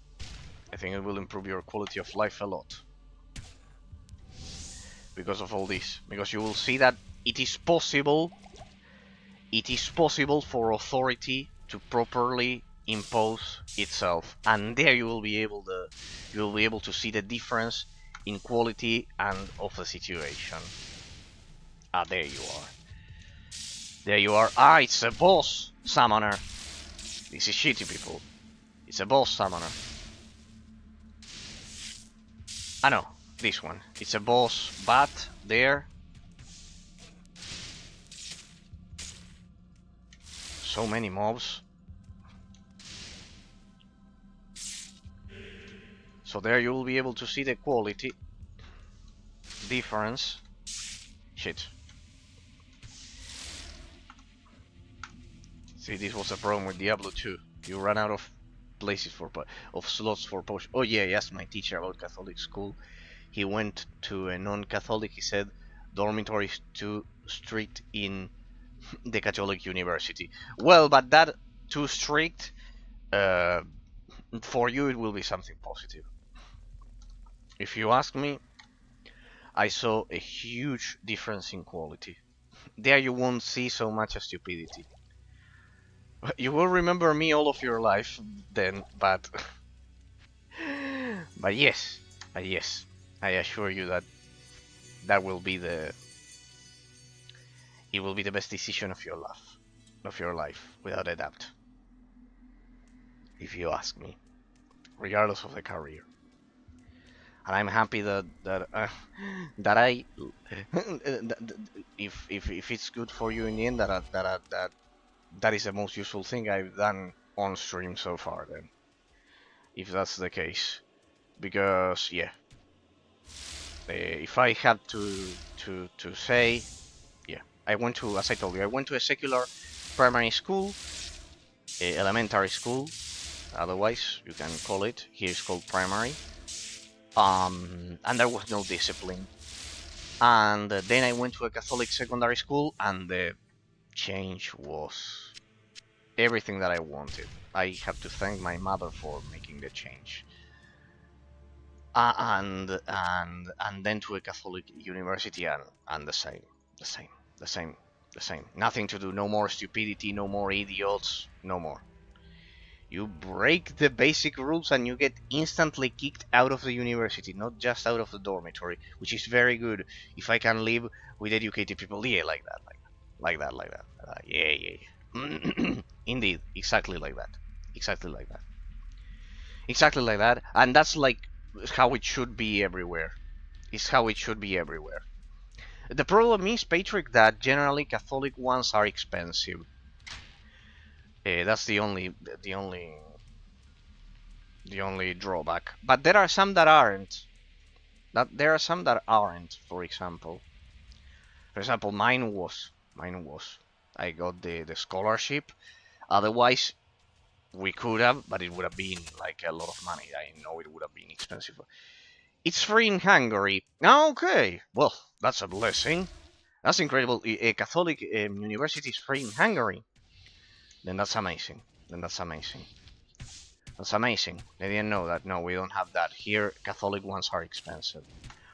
I think it will improve your quality of life a lot because of all this. Because you will see that it is possible for authority to properly impose itself, and there you will be able to see the difference in quality and of the situation. Ah, there you are. There you are. Ah, it's a boss summoner. This is shitty, people. It's a boss summoner. Ah no, this one. It's a boss bat there. So many mobs. So there you will be able to see the quality difference. Shit. See, this was a problem with Diablo 2. You run out of places of slots for potion. Oh yeah, I asked my teacher about Catholic school. He went to a non-Catholic. He said dormitories too strict in the Catholic university. Well, but that too strict, uh, for you it will be something positive. If you ask me, I saw a huge difference in quality. There you won't see so much stupidity. You will remember me all of your life then, but but yes, yes, I assure you that that will be it will be the best decision of your life, without a doubt. If you ask me, regardless of the career. and I'm happy that I if it's good for you in the end, that is the most useful thing I've done on stream so far. Then, if that's the case, because yeah, if I had to say, yeah, I went to, as I told you, I went to a secular primary school, elementary school. Otherwise, you can call it. Here it's called primary. And there was no discipline. And then I went to a Catholic secondary school, and the change was everything that I wanted. I have to thank my mother for making the change. And then to a Catholic university, and the same, the same, the same. Nothing to do. No more stupidity. No more idiots. No more. You break the basic rules and you get instantly kicked out of the university, not just out of the dormitory, which is very good. If I can live with educated people, yeah, like that, like that, like that. Yeah, yeah, yeah. Indeed, exactly like that, exactly like that, exactly like that. And that's like how it should be everywhere. It's how it should be everywhere. The problem is, Patrick, that generally Catholic ones are expensive. That's the only drawback. But there are some that aren't. There are some that aren't. For example, mine was. I got the scholarship. Otherwise, we could have, but it would have been like a lot of money. I know it would have been expensive. It's free in Hungary. Okay, well, that's a blessing. That's incredible. A Catholic university is free in Hungary. Then that's amazing. Then that's amazing. That's amazing. I didn't know that. No, we don't have that. Here, Catholic ones are expensive.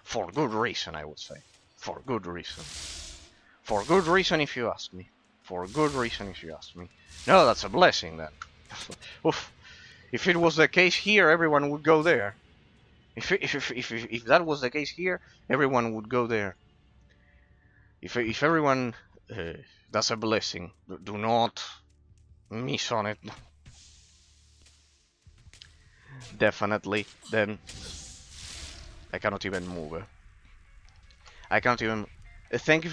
For good reason, I would say. For good reason. For good reason, if you ask me. For good reason, if you ask me. No, that's a blessing, then. Oof. If it was the case here, everyone would go there. If that was the case here, everyone would go there. If everyone... that's a blessing. Do not miss on it. Definitely. Then I cannot even move. I can't even. Thank you,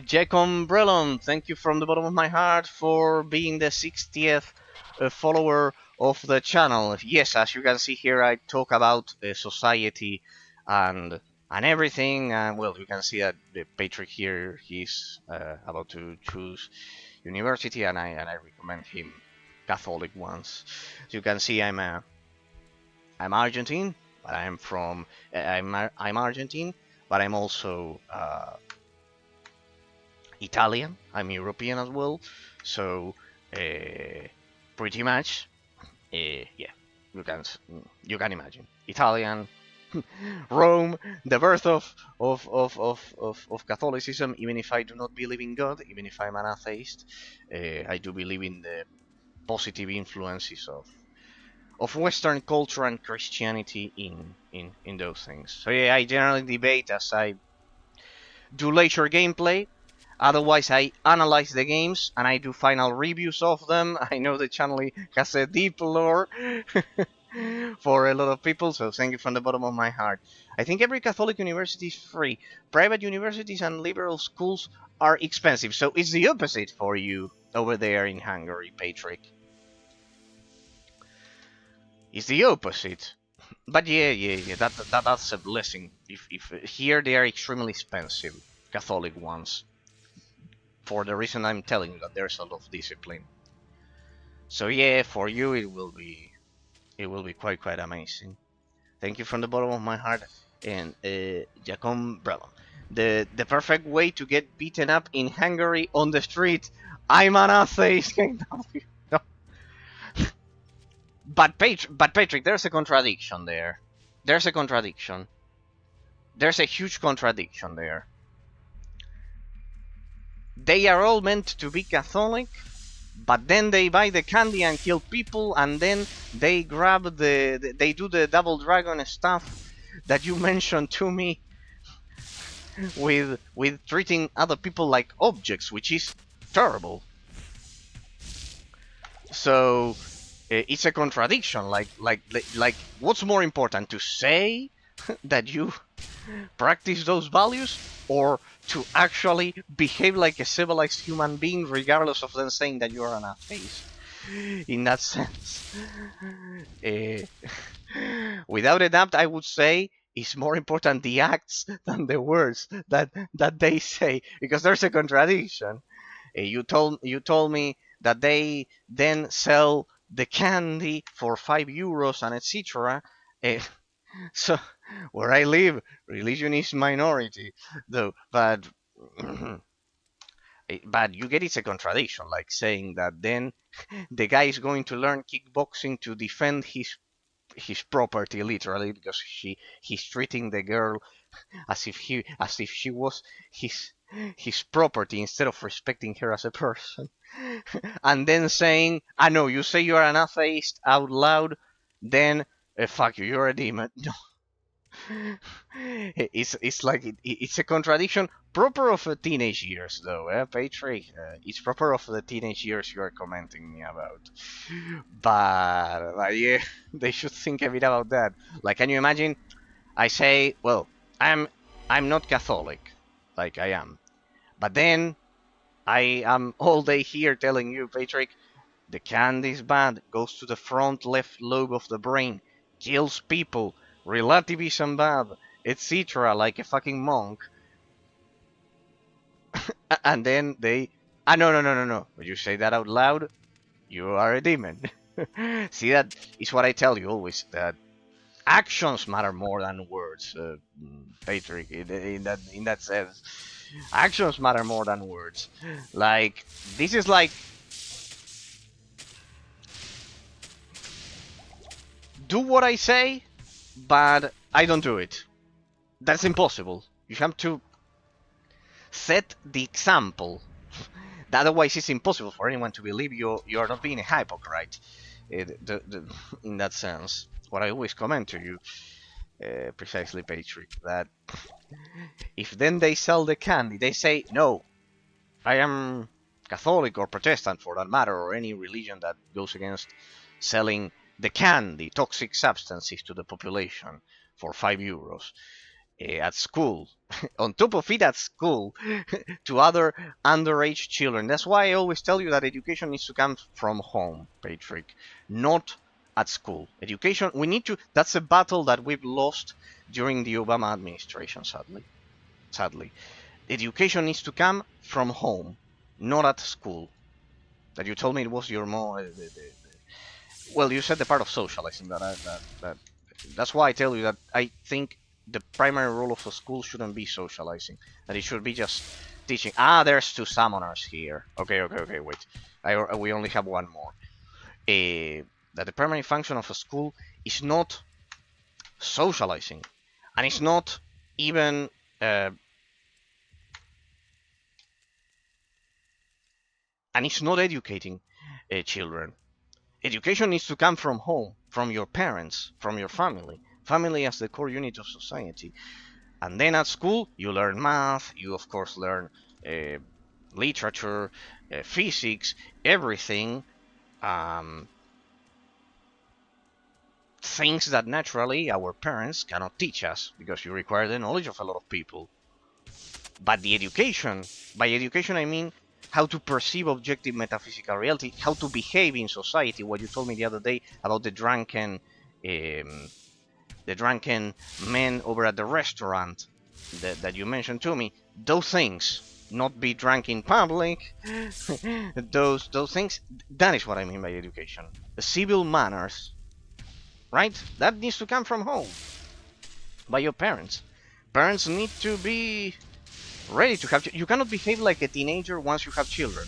Jack Umbrellon. Thank you from the bottom of my heart for being the 60th follower of the channel. Yes, as you can see here, I talk about society and everything. And well, you can see that Patrick here, he's about to choose university, and I recommend him Catholic ones. As you can see, I'm Argentine, but I'm from I'm Argentine, but I'm also Italian. I'm European as well, so pretty much, yeah, you can imagine Italian. Rome, the birth of Catholicism. Even if I do not believe in God, even if I'm an atheist, I do believe in the positive influences of Western culture and Christianity in those things. So yeah, I generally debate as I do leisure gameplay. Otherwise, I analyze the games and I do final reviews of them. I know the channel has a deep lore for a lot of people, so thank you from the bottom of my heart. I think every Catholic university is free. Private universities and liberal schools are expensive, so it's the opposite for you over there in Hungary, Patrick. It's the opposite. But yeah. That's a blessing. If here they are extremely expensive, Catholic ones, for the reason I'm telling you, that there's a lot of discipline. So yeah, for you it will be quite amazing. Thank you from the bottom of my heart, and Jacom Brelon. The perfect way to get beaten up in Hungary on the street. I'm an atheist. No. But Patrick, there's a contradiction there. There's a contradiction. There's a huge contradiction there. They are all meant to be Catholic, but then they buy the candy and kill people, and then they grab they do the double dragon stuff that you mentioned to me with treating other people like objects, which is terrible. So It's a contradiction. Like, what's more important, to say that you practice those values, or to actually behave like a civilized human being, regardless of them saying that you are an atheist? In that sense, uh, without a doubt, I would say it's more important the acts than the words that they say, because there's a contradiction. You told me that they then sell the candy for €5 and etc. Uh, so where I live, religion is minority, though. But but you get, it's a contradiction, like saying that then the guy is going to learn kickboxing to defend his property, literally, because he's treating the girl as if she was his his property, instead of respecting her as a person. And then saying, "Ah, no, you say you're an atheist out loud, then fuck you, you're a demon." No. It's like it's a contradiction proper of the teenage years, though, Patrick. It's proper of the teenage years you are commenting me about. But yeah, they should think a bit about that. Like, can you imagine? I say, well, I'm not Catholic, like I am, but then I am all day here telling you, Patrick, the candy is bad, goes to the front left lobe of the brain, kills people, relativism bad, etc., like a fucking monk. And then they, ah, no, no, no, no, no. When you say that out loud, you are a demon. See, that is what I tell you always, that actions matter more than words, Patrick. In that sense, actions matter more than words. Like, this is like, do what I say, but I don't do it. That's impossible. You have to set the example. Otherwise, it's impossible for anyone to believe you are not being a hypocrite. In that sense, what I always comment to you, precisely, Patrick, that if then they sell the candy, they say, no, I am Catholic or Protestant, for that matter, or any religion that goes against selling the candy, toxic substances, to the population for €5 at school. On top of it, at school, to other underage children. That's why I always tell you that education needs to come from home, Patrick, not at school. Education, we need to. That's a battle that we've lost during the Obama administration, sadly. Education needs to come from home, not at school. That you told me it was your more. Well, you said the part of socializing that's why I tell you that I think the primary role of a school shouldn't be socializing. That it should be just teaching. Ah, there's two summoners here. Okay, wait. We only have one more. That the primary function of a school is not socializing, and it's not even and it's not educating children. Education needs to come from home, from your parents, from your family. Family as the core unit of society. And then at school, you learn math, you of course learn literature, physics, everything. Um, Things that naturally our parents cannot teach us, because you require the knowledge of a lot of people. But the education, by education I mean how to perceive objective metaphysical reality, how to behave in society. What you told me the other day about um, the drunken men over at the restaurant that you mentioned to me. Those things, not be drunk in public. those things. That is what I mean by education. The civil manners, right? That needs to come from home, by your parents. Parents need to be ready to have. You cannot behave like a teenager once you have children.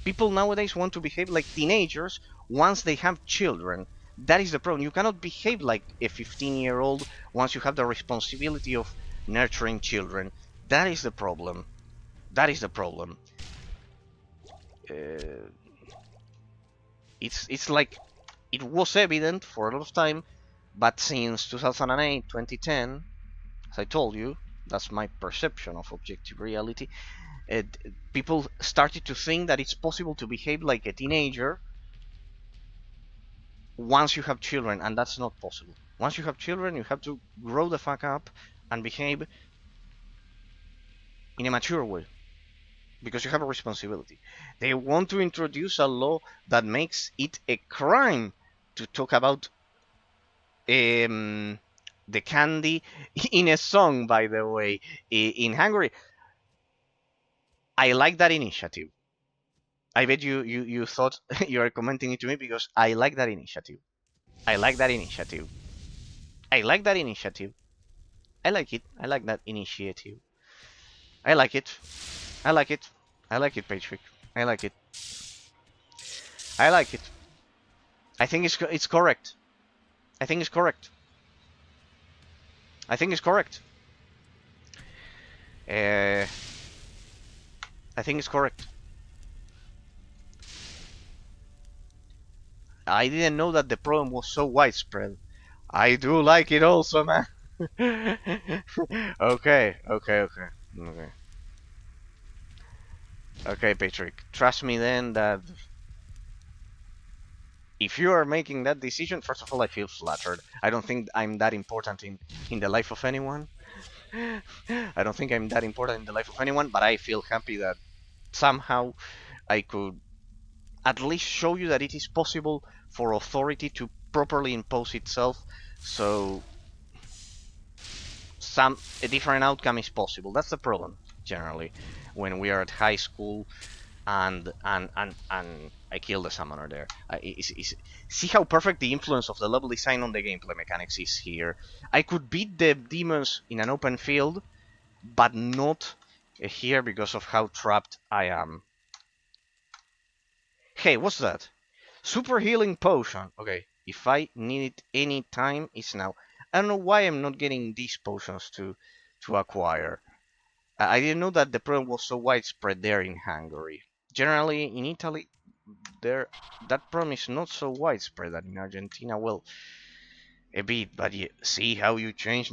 People nowadays want to behave like teenagers once they have children. That is the problem. You cannot behave like a 15-year-old once you have the responsibility of nurturing children. That is the problem. That is the problem. Uh, it's like it was evident for a lot of time, but since 2008, 2010, as I told you, that's my perception of objective reality. It, People started to think that it's possible to behave like a teenager once you have children, and that's not possible. Once you have children, you have to grow the fuck up and behave in a mature way because you have a responsibility. They want to introduce a law that makes it a crime to talk about um, the candy in a song, by the way, in Hungary. I like that initiative. I bet you thought you are commenting it to me because I like that initiative. I like that initiative. I like that initiative. I like it. I like that initiative. I like it. I like it. I like it, Patrick. I like it. I like it. I think it's correct. I think it's correct. I think it's correct. Uh, I think it's correct. I didn't know that the problem was so widespread. I do like it also, man. Okay, okay, okay, okay. Okay, Patrick. Trust me then that if you are making that decision, first of all, I feel flattered. I don't think I'm that important in the life of anyone. I don't think I'm that important in the life of anyone, but I feel happy that somehow I could at least show you that it is possible for authority to properly impose itself, so a different outcome is possible. That's the problem generally when we are at high school and I kill the summoner there. See how perfect the influence of the level design on the gameplay mechanics is here. I could beat the demons in an open field, but not here because of how trapped I am. Hey, what's that? Super healing potion. Okay, if I need it any time, it's now. I don't know why I'm not getting these potions to acquire. I didn't know that the problem was so widespread there in Hungary. Generally, in Italy, there that problem is not so widespread. And in Argentina, well, a bit. But you see how you changed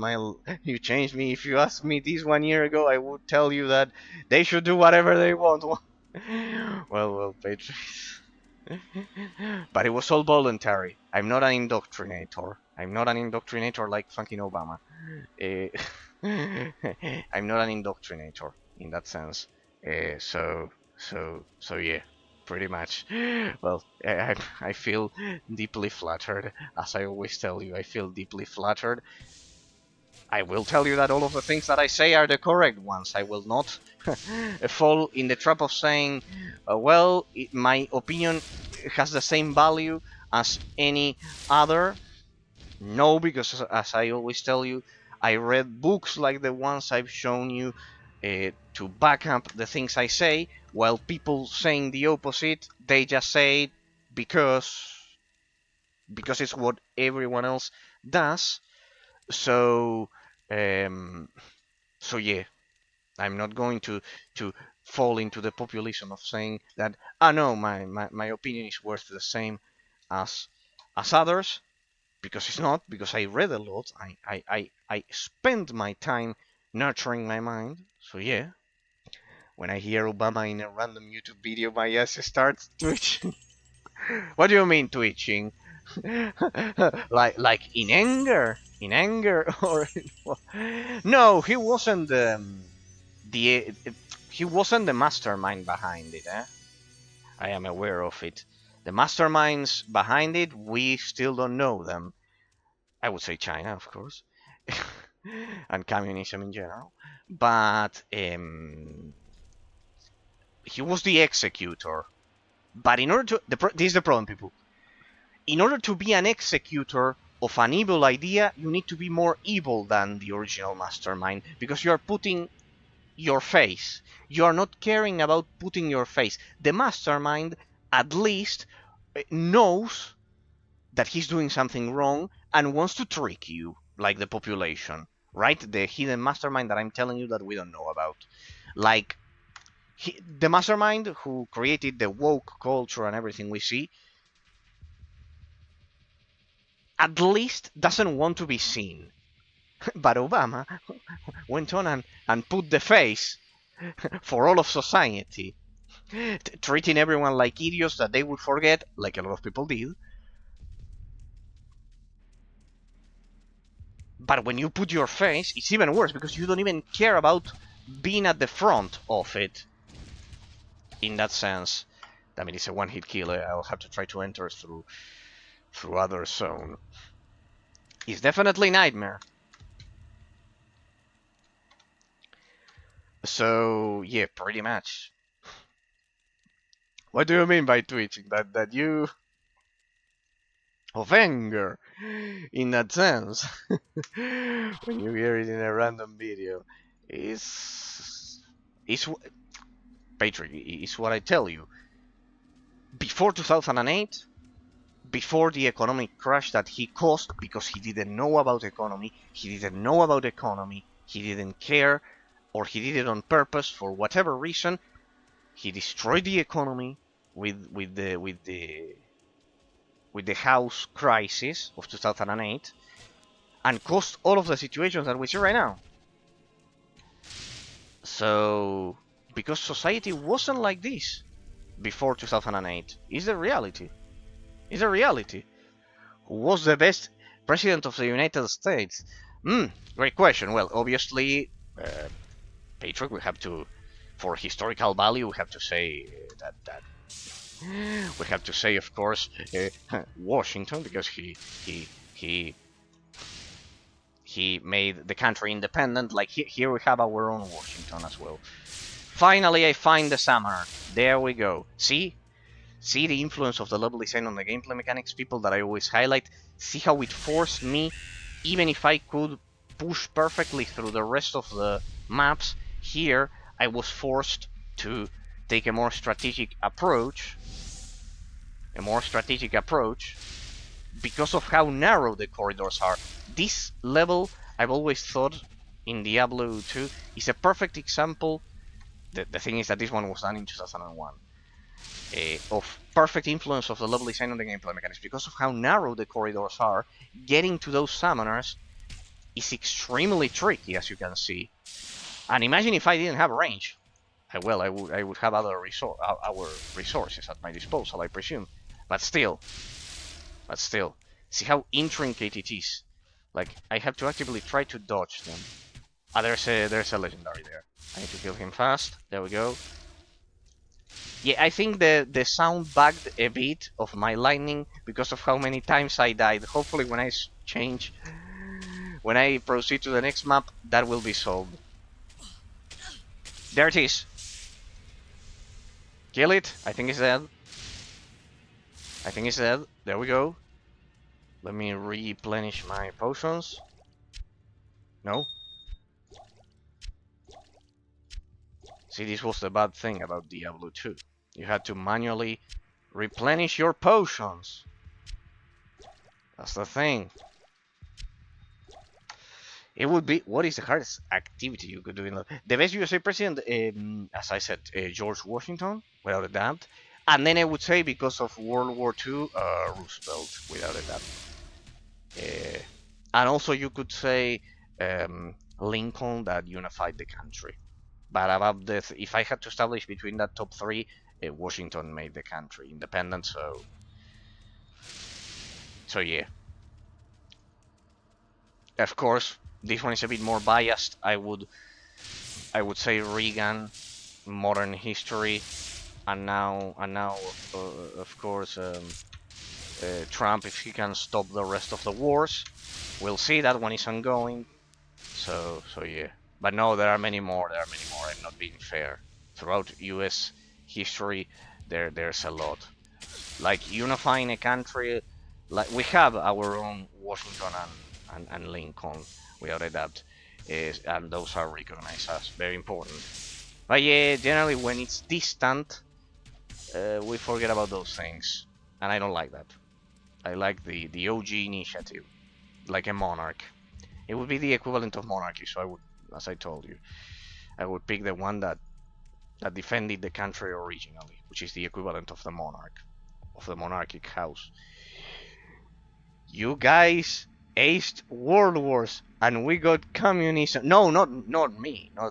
you changed me. If you asked me this 1 year ago, I would tell you that they should do whatever they want. Well, Patrice. But it was all voluntary. I'm not an indoctrinator. I'm not an indoctrinator like fucking Obama. Eh, I'm not an indoctrinator in that sense. So yeah, pretty much. Well, I feel deeply flattered, as I always tell you. I feel deeply flattered. I will tell you that all of the things that I say are the correct ones. I will not fall in the trap of saying, well, my opinion has the same value as any other. No, because as I always tell you, I read books like the ones I've shown you to back up the things I say, while people saying the opposite, they just say it because it's what everyone else does. So, um, so yeah, I'm not going to fall into the populism of saying that, no, my opinion is worth the same as others, because it's not, because I read a lot. I spend my time nurturing my mind. So yeah, when I hear Obama in a random YouTube video, my ass starts twitching. What do you mean twitching? like in anger? In anger or no? He wasn't the he wasn't the mastermind behind it. I am aware of it. The masterminds behind it, we still don't know them. I would say China, of course, and communism in general. But he was the executor. But in order to, this is the problem, people. In order to be an executor of an evil idea, you need to be more evil than the original mastermind, because you are putting your face. You are not caring about putting your face. The mastermind, at least, knows that he's doing something wrong and wants to trick you, like the population, right? The hidden mastermind that I'm telling you that we don't know about. Like, the mastermind who created the woke culture and everything we see, at least doesn't want to be seen. But Obama went on and put the face for all of society, treating everyone like idiots that they would forget, like a lot of people did, But when you put your face, it's even worse because you don't even care about being at the front of it. In that sense, I mean, it's a one-hit kill. I'll have to try to enter through other zone. It's definitely nightmare. So yeah, pretty much. What do you mean by twitching? That you of anger in that sense when you hear it in a random video is Patrick, is what I tell you. Before 2008, before the economic crash that he caused because he didn't know about economy, he didn't care, or he did it on purpose for whatever reason, he destroyed the economy with the house crisis of 2008 and caused all of the situations that we see right now. So, because society wasn't like this before 2008, is the reality. Is the reality. Who was the best president of the United States? Great question. Well, obviously, Patrick, we have to, for historical value, we have to say that we have to say, of course, Washington, because he made the country independent. Like here we have our own Washington as well. Finally, I find the summoner. There we go. See the influence of the level design on the gameplay mechanics, people, that I always highlight. See how it forced me, even if I could push perfectly through the rest of the maps, here I was forced to take a more strategic approach. Because of how narrow the corridors are. This level, I've always thought, in Diablo 2, is a perfect example. The thing is that this one was done in 2001. Of perfect influence of the level design on the gameplay mechanics. Because of how narrow the corridors are, getting to those summoners is extremely tricky, as you can see. And imagine if I didn't have range. I would have our resources at my disposal, I presume. But still, see how intricate it is. Like, I have to actively try to dodge them. Ah, there's a legendary there. I need to kill him fast. There we go. Yeah, I think the sound bugged a bit of my lightning because of how many times I died. Hopefully when I proceed to the next map, that will be solved. There it is. Kill it. I think it's dead. There we go. Let me replenish my potions. No. See, this was the bad thing about Diablo 2. You had to manually replenish your potions. That's the thing. It would be, what is the hardest activity you could do in the best USA president? As I said, George Washington, without a doubt. And then I would say, because of World War II, Roosevelt, without a doubt. And also you could say Lincoln, that unified the country. But about this, if I had to establish between that top three, Washington made the country independent, so yeah. Of course, this one is a bit more biased. I would say Reagan, modern history, and now of course Trump, if he can stop the rest of the wars. We'll see, that one is ongoing. So yeah. But no, there are many more. I'm not being fair. Throughout U.S. history, there's a lot. Like unifying a country, like we have our own Washington and Lincoln, without a doubt, and those are recognized as very important. But yeah, generally when it's distant, we forget about those things, and I don't like that. I like the OG initiative, like a monarch. It would be the equivalent of monarchy, so I would, as I told you, I would pick the one that defended the country originally, which is the equivalent of the monarch, of the monarchic house. You guys aced world wars, and we got communism. No, not me, no,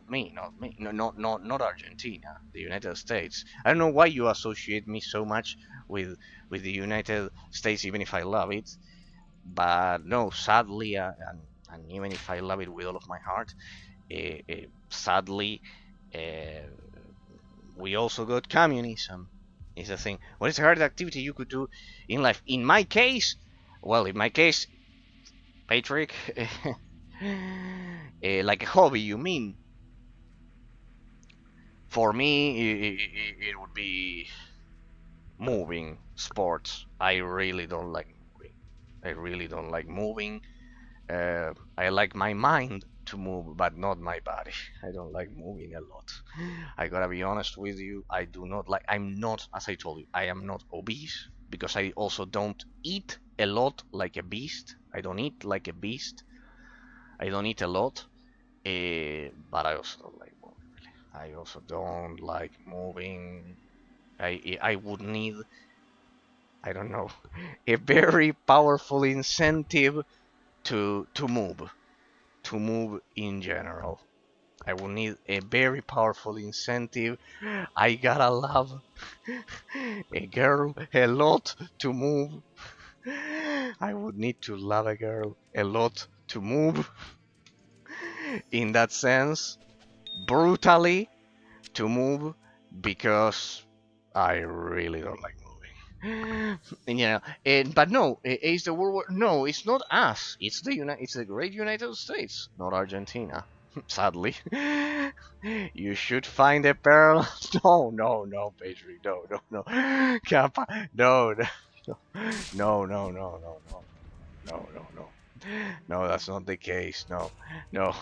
not Argentina, the United States. I don't know why you associate me so much with the United States, even if I love it. But no, sadly, and and even if I love it with all of my heart, sadly, uh, we also got communism. Is the thing. What is the hardest activity you could do in life? In my case, well, in my case, Patrick, like a hobby, you mean? For me, it would be moving sports. I really don't like moving. I really don't like moving. I like my mind to move, but not my body. I don't like moving a lot. I gotta be honest with you. I do not like. I'm not, as I told you, I am not obese because I also don't eat a lot like a beast. I don't eat like a beast. I don't eat a lot. But I also don't like moving. Really. I also don't like moving. I would need, I don't know, a very powerful incentive to move in general. I will need a very powerful incentive. I gotta love a girl a lot to move. I would need to love a girl a lot to move. In that sense, brutally to move because I really don't like moving. But no, it's the world war. No, it's not us. It's It's the great United States, not Argentina. Sadly, you should find a pearl. No, no, no, Patrick. No, no, no. Kappa. No, no, no, no, no, no, no, no, no, no. No, that's not the case. No, no,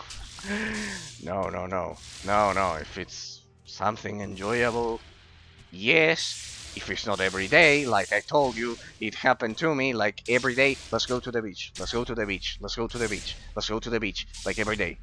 no, no, no, no, no. If it's something enjoyable, yes. If it's not every day, like I told you, it happened to me, like every day, let's go to the beach, let's go to the beach, let's go to the beach, let's go to the beach, like every day.